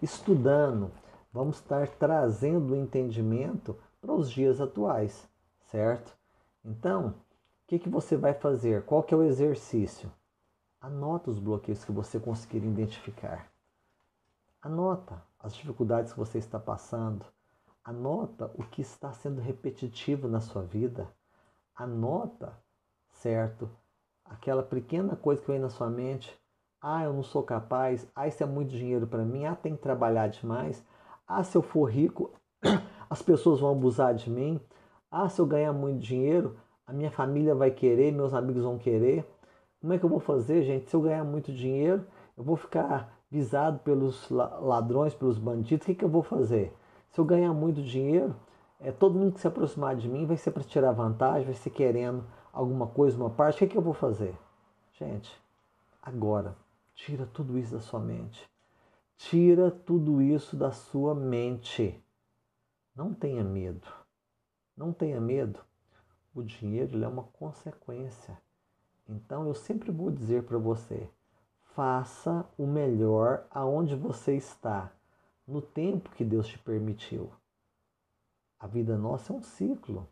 S1: estudando, vamos estar trazendo o entendimento para os dias atuais, certo? Então, o que você vai fazer? Qual que é o exercício? Anota os bloqueios que você conseguir identificar. Anota as dificuldades que você está passando. Anota o que está sendo repetitivo na sua vida. Anota, certo? Aquela pequena coisa que vem na sua mente. Ah, eu não sou capaz. Ah, isso é muito dinheiro para mim. Ah, tem que trabalhar demais. Ah, se eu for rico, as pessoas vão abusar de mim. Ah, se eu ganhar muito dinheiro, a minha família vai querer, meus amigos vão querer. Como é que eu vou fazer, gente? Se eu ganhar muito dinheiro, eu vou ficar visado pelos ladrões, pelos bandidos. O que eu vou fazer? Se eu ganhar muito dinheiro, todo mundo que se aproximar de mim vai ser para tirar vantagem, vai ser querendo alguma coisa, uma parte. O que eu vou fazer? Gente, agora, tira tudo isso da sua mente. Tira tudo isso da sua mente. Não tenha medo. Não tenha medo. O dinheiro ele é uma consequência. Então eu sempre vou dizer para você, faça o melhor aonde você está, no tempo que Deus te permitiu. A vida nossa é um ciclo.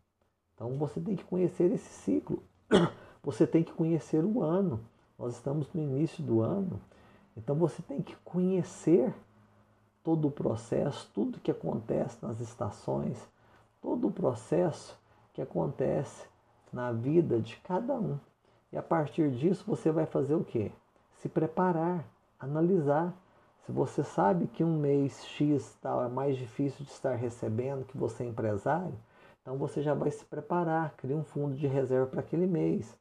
S1: Então você tem que conhecer esse ciclo. Você tem que conhecer o ano. Nós estamos no início do ano. Então você tem que conhecer todo o processo, tudo que acontece nas estações, todo o processo que acontece na vida de cada um. E a partir disso você vai fazer o quê? Se preparar, analisar. Se você sabe que um mês X tal é mais difícil de estar recebendo, que você é empresário, então você já vai se preparar, cria um fundo de reserva para aquele mês.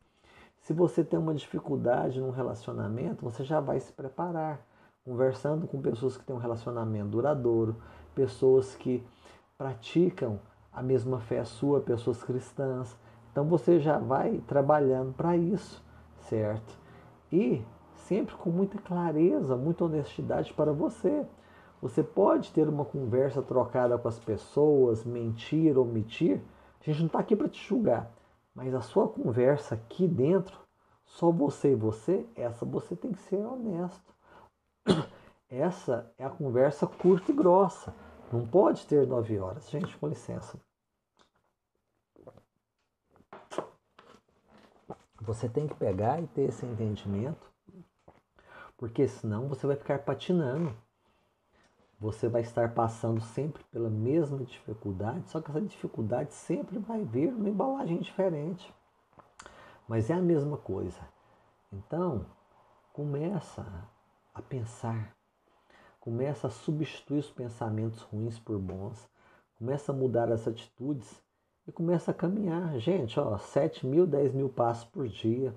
S1: Se você tem uma dificuldade num relacionamento, você já vai se preparar, conversando com pessoas que têm um relacionamento duradouro, pessoas que praticam a mesma fé sua, pessoas cristãs. Então você já vai trabalhando para isso, certo? E sempre com muita clareza, muita honestidade para você. Você pode ter uma conversa trocada com as pessoas, mentir, omitir. A gente não está aqui para te julgar. Mas a sua conversa aqui dentro, só você e você, essa você tem que ser honesto. Essa é a conversa curta e grossa. Não pode ter 9 horas. Gente, com licença. Você tem que pegar e ter esse entendimento, porque senão você vai ficar patinando. Você vai estar passando sempre pela mesma dificuldade, só que essa dificuldade sempre vai vir numa embalagem diferente. Mas é a mesma coisa. Então, começa a pensar, começa a substituir os pensamentos ruins por bons, começa a mudar as atitudes e começa a caminhar. Gente, 7 mil, 10 mil passos por dia.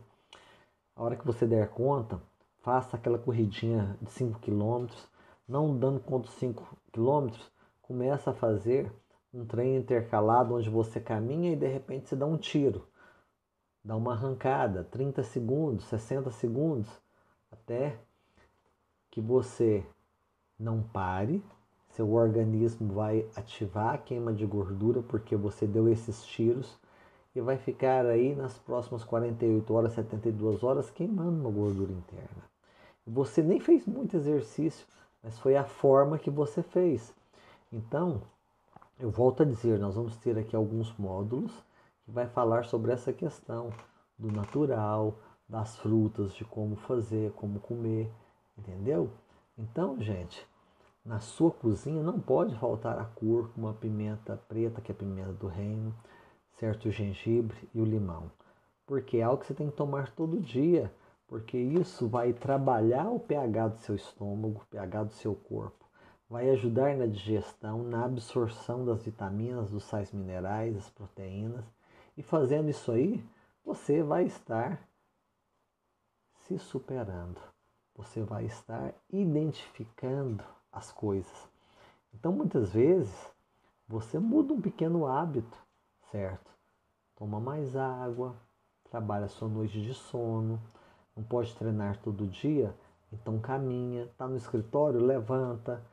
S1: A hora que você der conta, faça aquela corridinha de 5 quilômetros. Não dando conta dos 5 quilômetros, começa a fazer um treino intercalado onde você caminha e de repente você dá um tiro. Dá uma arrancada, 30 segundos, 60 segundos, até que você não pare. Seu organismo vai ativar a queima de gordura porque você deu esses tiros e vai ficar aí nas próximas 48 horas, 72 horas queimando uma gordura interna. Você nem fez muito exercício, mas foi a forma que você fez. Então, eu volto a dizer, nós vamos ter aqui alguns módulos que vai falar sobre essa questão do natural, das frutas, de como fazer, como comer, entendeu? Então, gente, Na sua cozinha não pode faltar a cúrcuma, a pimenta preta, que é a pimenta do reino, certo? O gengibre e o limão. Porque é algo que você tem que tomar todo dia, porque isso vai trabalhar o pH do seu estômago, o pH do seu corpo. Vai ajudar na digestão, na absorção das vitaminas, dos sais minerais, das proteínas. E fazendo isso aí, você vai estar se superando. Você vai estar identificando as coisas. Então, muitas vezes, você muda um pequeno hábito, certo? Toma mais água, trabalha a sua noite de sono, não pode treinar todo dia, então caminha, está no escritório, levanta,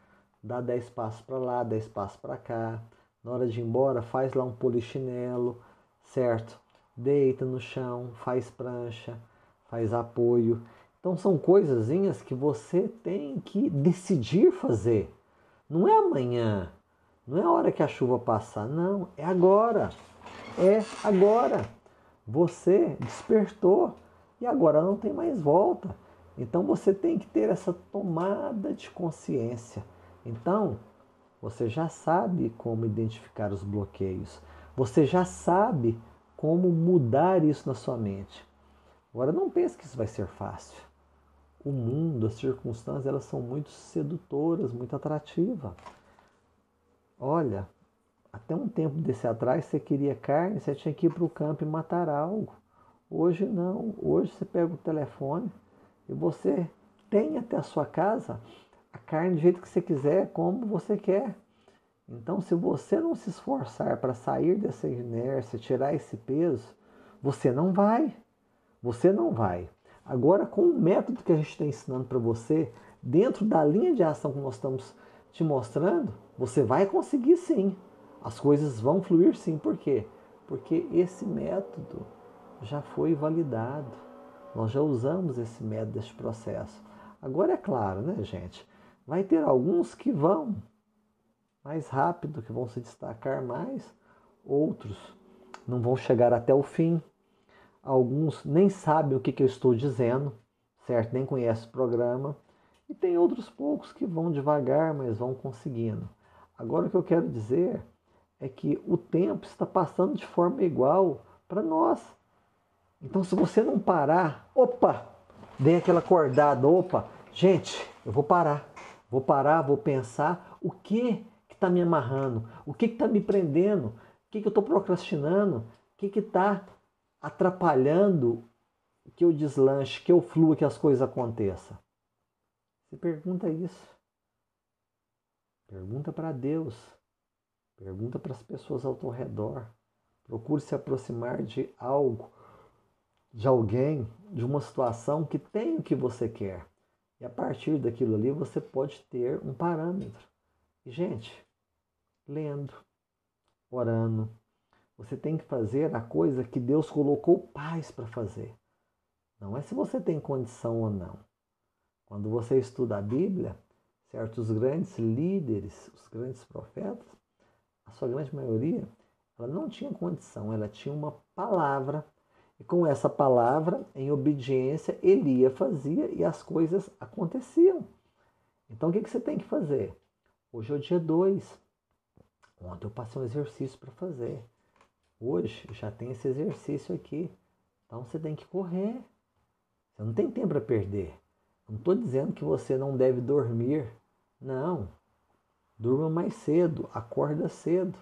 S1: dá 10 passos para lá, 10 passos para cá. Na hora de ir embora, faz lá um polichinelo, certo? Deita no chão, faz prancha, faz apoio. Então são coisazinhas que você tem que decidir fazer. Não é amanhã, não é a hora que a chuva passar, não, é agora. É agora. Você despertou e agora não tem mais volta. Então você tem que ter essa tomada de consciência. Então, você já sabe como identificar os bloqueios. Você já sabe como mudar isso na sua mente. Agora não pense que isso vai ser fácil. O mundo, as circunstâncias, elas são muito sedutoras, muito atrativas. Olha, até um tempo desse atrás você queria carne, você tinha que ir para o campo e matar algo. Hoje não. Hoje você pega o telefone e você tem até a sua casa a carne do jeito que você quiser, como você quer. Então, se você não se esforçar para sair dessa inércia, tirar esse peso, você não vai. Você não vai. Agora, com o método que a gente está ensinando para você, dentro da linha de ação que nós estamos te mostrando, você vai conseguir sim. As coisas vão fluir sim. Por quê? Porque esse método já foi validado. Nós já usamos esse método, esse processo. Agora é claro, né, gente? Vai ter alguns que vão mais rápido, que vão se destacar mais, outros não vão chegar até o fim. Alguns nem sabem o que eu estou dizendo, certo? Nem conhecem o programa. E tem outros poucos que vão devagar, mas vão conseguindo. Agora o que eu quero dizer é que o tempo está passando de forma igual para nós. Então se você não parar, opa, dê aquela acordada, opa, gente, eu vou parar, vou pensar o que está me amarrando, o que está me prendendo, o que eu estou procrastinando, o que está atrapalhando que eu deslanche, que eu flua, que as coisas aconteçam. Você pergunta isso. Pergunta para Deus. Pergunta para as pessoas ao teu redor. Procure se aproximar de algo, de alguém, de uma situação que tem o que você quer. E a partir daquilo ali você pode ter um parâmetro. E, gente, lendo, orando, você tem que fazer a coisa que Deus colocou paz para fazer. Não é se você tem condição ou não. Quando você estuda a Bíblia, certo? Os grandes líderes, os grandes profetas, a sua grande maioria, ela não tinha condição, ela tinha uma palavra. E com essa palavra, em obediência, Elia fazia e as coisas aconteciam. Então o que você tem que fazer? Hoje é o dia 2. Ontem eu passei um exercício para fazer. Hoje já tem esse exercício aqui. Então você tem que correr. Você não tem tempo para perder. Não estou dizendo que você não deve dormir. Não. Durma mais cedo, acorda cedo.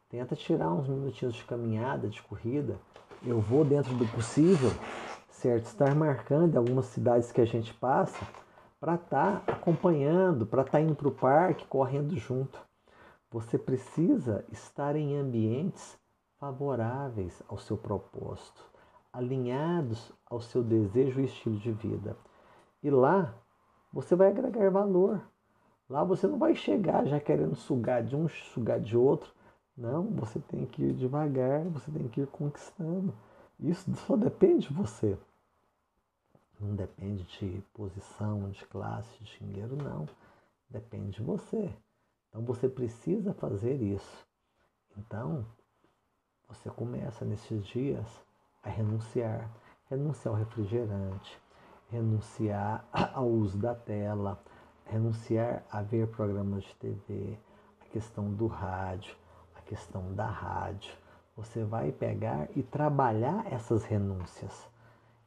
S1: Tenta tirar uns minutinhos de caminhada, de corrida. Eu vou, dentro do possível, certo? Estar marcando algumas cidades que a gente passa para estar acompanhando, para estar indo para o parque, correndo junto. Você precisa estar em ambientes favoráveis ao seu propósito, alinhados ao seu desejo e estilo de vida. E lá você vai agregar valor. Lá você não vai chegar já querendo sugar de um, sugar de outro. Não, você tem que ir devagar, você tem que ir conquistando. Isso só depende de você. Não depende de posição, de classe, de dinheiro, não. Depende de você. Então você precisa fazer isso. Então, você começa nesses dias a renunciar. Renunciar ao refrigerante, renunciar ao uso da tela, renunciar a ver programas de TV, a questão do rádio, a questão da rádio. Você vai pegar e trabalhar essas renúncias.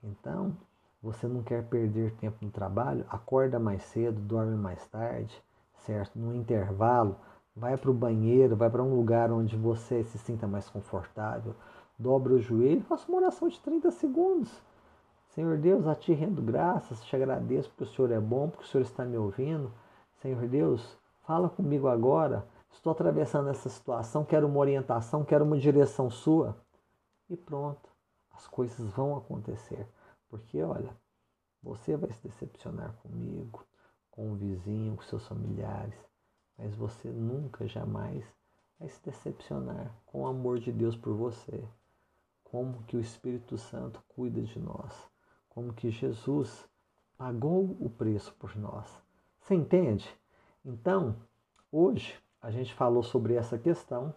S1: Então, você não quer perder tempo no trabalho? Acorda mais cedo, dorme mais tarde, certo? No intervalo, vai para o banheiro, vai para um lugar onde você se sinta mais confortável, dobra o joelho, faça uma oração de 30 segundos. Senhor Deus, a Ti rendo graças, te agradeço porque o Senhor é bom, porque o Senhor está me ouvindo. Senhor Deus, fala comigo agora. Estou atravessando essa situação, quero uma orientação, quero uma direção sua. E pronto, as coisas vão acontecer. Porque, olha, você vai se decepcionar comigo, com o vizinho, com seus familiares, mas você nunca, jamais vai se decepcionar com o amor de Deus por você. Como que o Espírito Santo cuida de nós. Como que Jesus pagou o preço por nós. Você entende? Então, hoje a gente falou sobre essa questão,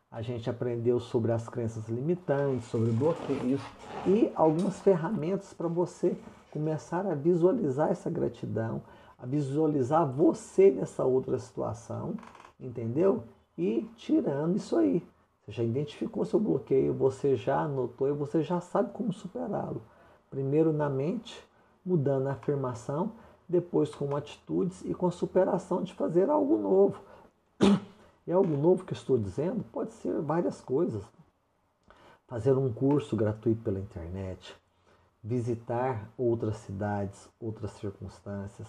S1: a gente aprendeu sobre as crenças limitantes, sobre bloqueios e algumas ferramentas para você começar a visualizar essa gratidão, a visualizar você nessa outra situação, entendeu? E tirando isso aí. Você já identificou seu bloqueio, você já anotou e você já sabe como superá-lo. Primeiro na mente, mudando a afirmação, depois com atitudes e com a superação de fazer algo novo. E algo novo que eu estou dizendo pode ser várias coisas. Fazer um curso gratuito pela internet, visitar outras cidades, outras circunstâncias,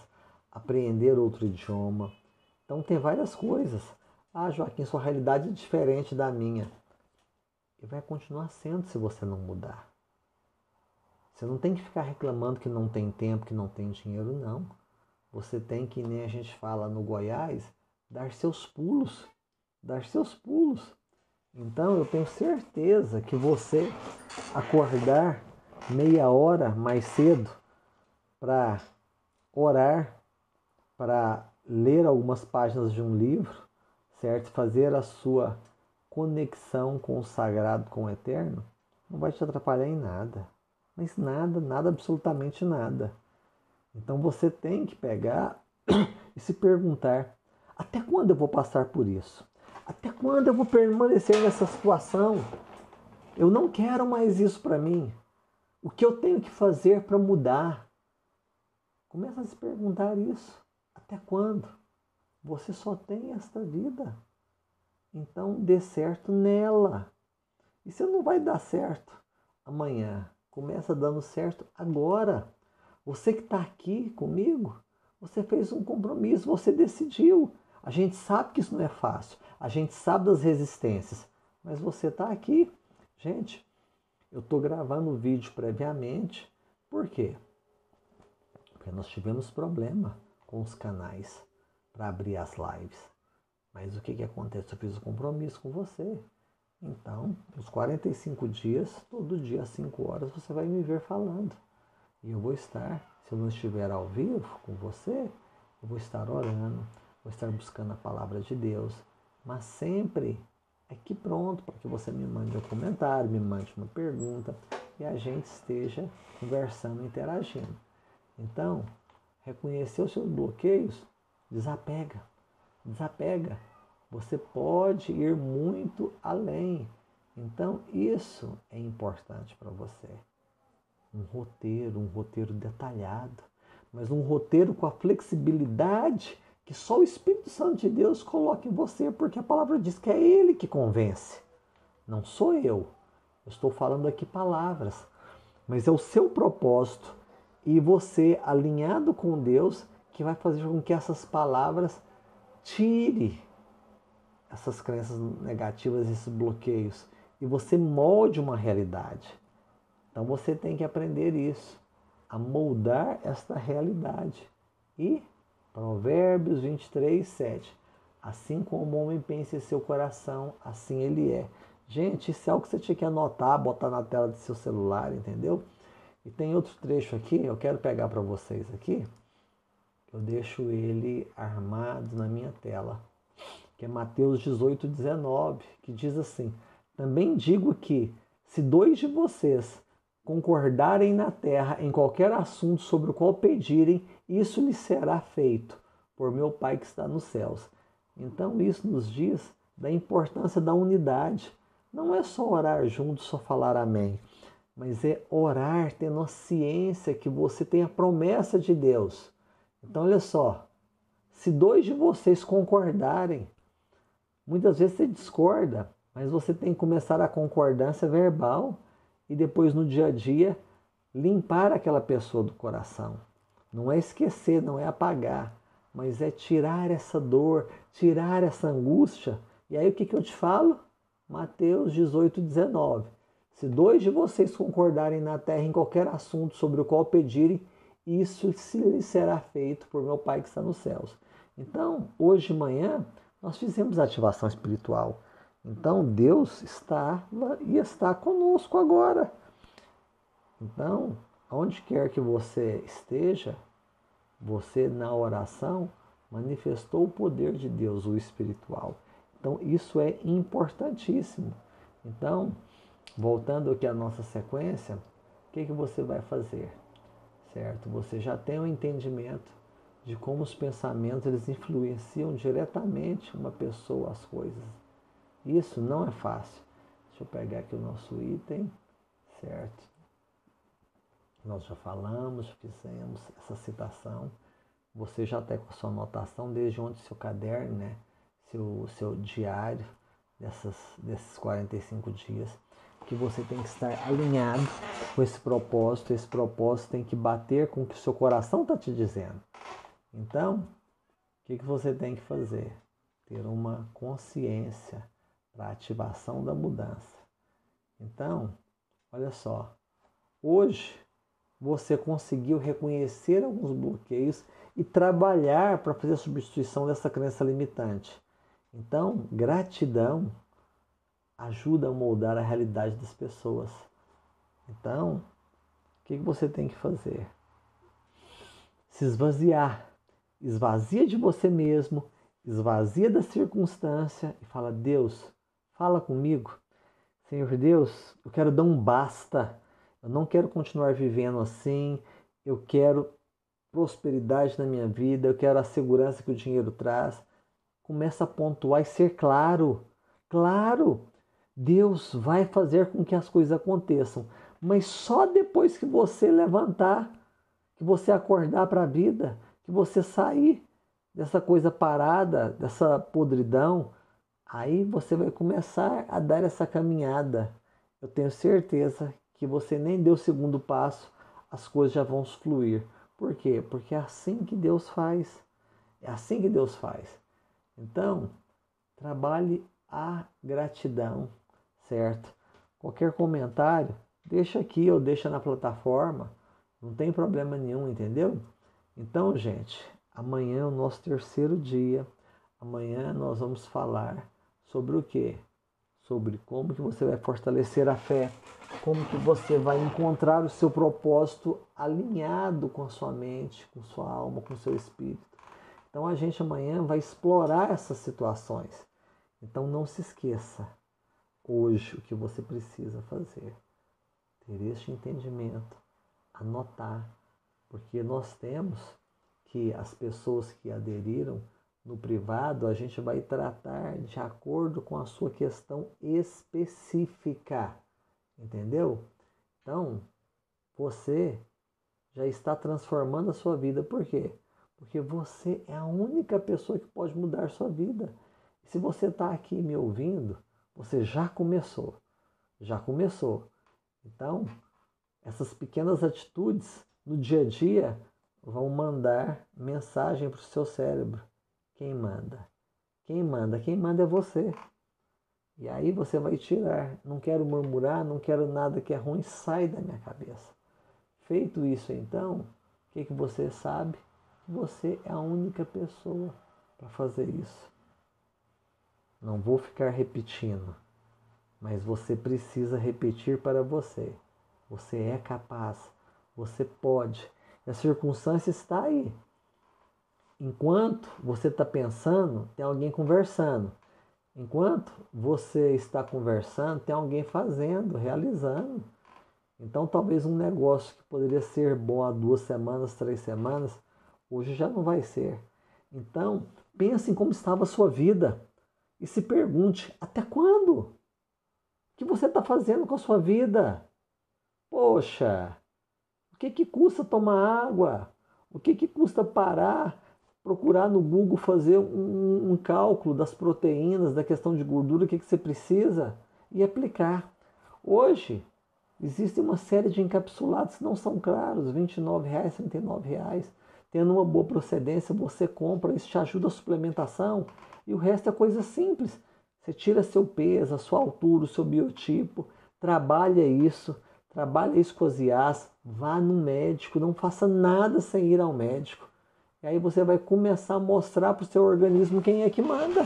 S1: aprender outro idioma. Então tem várias coisas. Ah, Joaquim, sua realidade é diferente da minha. E vai continuar sendo se você não mudar. Você não tem que ficar reclamando que não tem tempo, que não tem dinheiro, não. Você tem que, nem a gente fala no Goiás, dar seus pulos. Dar seus pulos. Então eu tenho certeza que você acordar meia hora mais cedo para orar, para ler algumas páginas de um livro, certo? Fazer a sua conexão com o sagrado, com o eterno, não vai te atrapalhar em nada. Mas nada, nada, absolutamente nada. Então você tem que pegar e se perguntar, até quando eu vou passar por isso? Até quando eu vou permanecer nessa situação? Eu não quero mais isso para mim. O que eu tenho que fazer para mudar? Começa a se perguntar isso. Até quando? Você só tem esta vida. Então dê certo nela. E se não vai dar certo amanhã, começa dando certo agora. Você que está aqui comigo, você fez um compromisso, você decidiu. A gente sabe que isso não é fácil, a gente sabe das resistências, mas você está aqui. Gente, eu estou gravando o vídeo previamente, por quê? Porque nós tivemos problema com os canais para abrir as lives. Mas o que acontece? Eu fiz um compromisso com você. Então, nos 45 dias, todo dia às 5 horas, você vai me ver falando. E eu vou estar, se eu não estiver ao vivo com você, eu vou estar orando, vou estar buscando a palavra de Deus, mas sempre aqui pronto para que você me mande um comentário, me mande uma pergunta e a gente esteja conversando, interagindo. Então, reconhecer os seus bloqueios, desapega. Você pode ir muito além. Então, isso é importante para você. Um roteiro detalhado, mas um roteiro com a flexibilidade que só o Espírito Santo de Deus coloca em você, porque a palavra diz que é Ele que convence, não sou eu. Eu estou falando aqui palavras, mas é o seu propósito e você alinhado com Deus que vai fazer com que essas palavras tire essas crenças negativas, esses bloqueios, e você molde uma realidade. Então você tem que aprender isso, a moldar esta realidade. E Provérbios 23, 7. Assim como o homem pensa em seu coração, assim ele é. Gente, isso é algo que você tinha que anotar, botar na tela do seu celular, entendeu? E tem outro trecho aqui, eu quero pegar para vocês aqui. Eu deixo ele armado na minha tela, que é Mateus 18, 19, que diz assim: também digo que, se 2 de vocês concordarem na terra em qualquer assunto sobre o qual pedirem, isso lhes será feito por meu Pai que está nos céus. Então isso nos diz da importância da unidade. Não é só orar juntos, só falar amém, mas é orar tendo a ciência que você tem a promessa de Deus. Então olha só, se dois de vocês concordarem, muitas vezes você discorda, mas você tem que começar a concordância verbal e depois no dia a dia limpar aquela pessoa do coração. Não é esquecer, não é apagar, mas é tirar essa dor, tirar essa angústia. E aí o que eu te falo? Mateus 18:19. Se dois de vocês concordarem na terra em qualquer assunto sobre o qual pedirem, isso lhes será feito por meu Pai que está nos céus. Então, hoje de manhã, nós fizemos a ativação espiritual. Então, Deus estava e está conosco agora. Então, onde quer que você esteja, você na oração manifestou o poder de Deus, o espiritual. Então, isso é importantíssimo. Então, voltando aqui à nossa sequência, o que você vai fazer? Certo? Você já tem um entendimento de como os pensamentos eles influenciam diretamente uma pessoa, as coisas. Isso não é fácil. Deixa eu pegar aqui o nosso item, certo? Nós já falamos, fizemos essa citação. Você já está com a sua anotação desde ontem, seu caderno, né? Seu diário desses 45 dias, que você tem que estar alinhado com esse propósito. Esse propósito tem que bater com o que o seu coração está te dizendo. Então, o que você tem que fazer? Ter uma consciência para a ativação da mudança. Então, olha só, hoje você conseguiu reconhecer alguns bloqueios e trabalhar para fazer a substituição dessa crença limitante. Então, gratidão ajuda a moldar a realidade das pessoas. Então, o que você tem que fazer? Se esvaziar. Esvazia de você mesmo, esvazia da circunstância e fala: Deus, fala comigo. Senhor Deus, eu quero dar um basta. Eu não quero continuar vivendo assim. Eu quero prosperidade na minha vida. Eu quero a segurança que o dinheiro traz. Começa a pontuar e ser claro. Claro, Deus vai fazer com que as coisas aconteçam. Mas só depois que você levantar, que você acordar para a vida, que você sair dessa coisa parada, dessa podridão, aí você vai começar a dar essa caminhada. Eu tenho certeza que você nem deu o segundo passo, as coisas já vão fluir. Por quê? Porque é assim que Deus faz. É assim que Deus faz. Então, trabalhe a gratidão, certo? Qualquer comentário, deixa aqui ou deixa na plataforma. Não tem problema nenhum, entendeu? Então, gente, amanhã é o nosso terceiro dia. Amanhã nós vamos falar sobre o quê? Sobre como que você vai fortalecer a fé, como que você vai encontrar o seu propósito alinhado com a sua mente, com sua alma, com o seu espírito. Então a gente amanhã vai explorar essas situações. Então não se esqueça, hoje o que você precisa fazer, ter este entendimento, anotar, porque nós temos que as pessoas que aderiram no privado, a gente vai tratar de acordo com a sua questão específica, entendeu? Então, você já está transformando a sua vida. Por quê? Porque você é a única pessoa que pode mudar a sua vida. E se você está aqui me ouvindo, você já começou. Já começou. Então, essas pequenas atitudes no dia a dia vão mandar mensagem para o seu cérebro. Quem manda? Quem manda? Quem manda é você. E aí você vai tirar. Não quero murmurar, não quero nada que é ruim, sai da minha cabeça. Feito isso então, o que você sabe? Você é a única pessoa para fazer isso. Não vou ficar repetindo, mas você precisa repetir para você. Você é capaz, você pode. E a circunstância está aí. Enquanto você está pensando, tem alguém conversando. Enquanto você está conversando, tem alguém fazendo, realizando. Então, talvez um negócio que poderia ser bom há 2 semanas, 3 semanas, hoje já não vai ser. Então, pense em como estava a sua vida e se pergunte, até quando? O que você está fazendo com a sua vida? Poxa, o que custa tomar água? O que custa parar, procurar no Google, fazer um cálculo das proteínas, da questão de gordura, o que você precisa e aplicar? Hoje, existe uma série de encapsulados que não são caros, R$ 29,00, R$ 39,00. Tendo uma boa procedência, você compra, isso te ajuda a suplementação e o resto é coisa simples. Você tira seu peso, a sua altura, o seu biotipo, trabalha isso com as IAs, vá no médico, não faça nada sem ir ao médico. E aí você vai começar a mostrar para o seu organismo quem é que manda.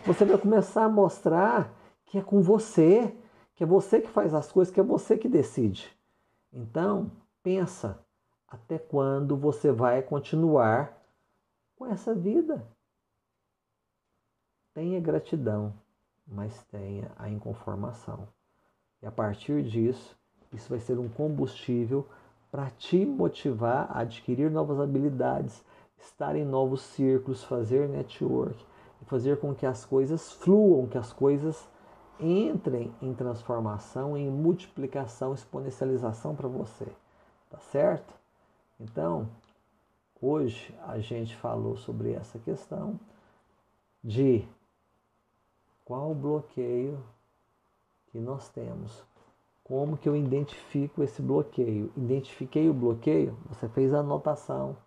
S1: Você vai começar a mostrar que é com você, que é você que faz as coisas, que é você que decide. Então, pensa, até quando você vai continuar com essa vida? Tenha gratidão, mas tenha a inconformação. E a partir disso, isso vai ser um combustível para te motivar a adquirir novas habilidades, estar em novos círculos, fazer network, e fazer com que as coisas fluam, que as coisas entrem em transformação, em multiplicação, exponencialização para você. Tá certo? Então, hoje a gente falou sobre essa questão de qual bloqueio que nós temos. Como que eu identifico esse bloqueio? Identifiquei o bloqueio? Você fez a anotação.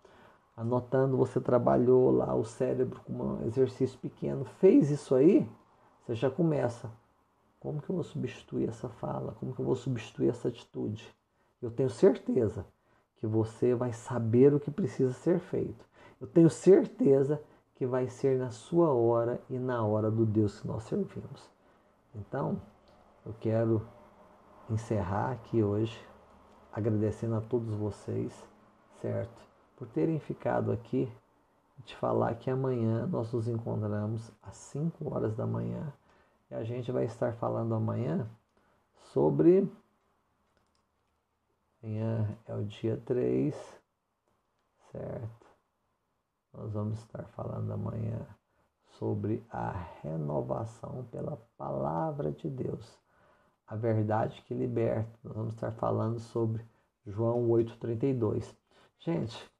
S1: Anotando, você trabalhou lá o cérebro com um exercício pequeno. Fez isso aí? Você já começa. Como que eu vou substituir essa fala? Como que eu vou substituir essa atitude? Eu tenho certeza que você vai saber o que precisa ser feito. Eu tenho certeza que vai ser na sua hora e na hora do Deus que nós servimos. Então, eu quero encerrar aqui hoje, agradecendo a todos vocês, certo? Por terem ficado aqui e te falar que amanhã nós nos encontramos às 5 horas da manhã e a gente vai estar falando amanhã sobre... Amanhã é o dia 3, certo? Nós vamos estar falando amanhã sobre a renovação pela palavra de Deus. A verdade que liberta. Nós vamos estar falando sobre João 8,32. Gente,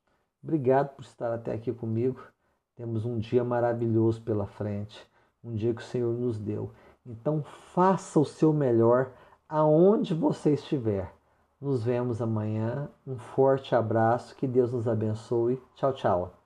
S1: obrigado por estar até aqui comigo. Temos um dia maravilhoso pela frente. Um dia que o Senhor nos deu. Então faça o seu melhor aonde você estiver. Nos vemos amanhã. Um forte abraço. Que Deus nos abençoe. Tchau, tchau.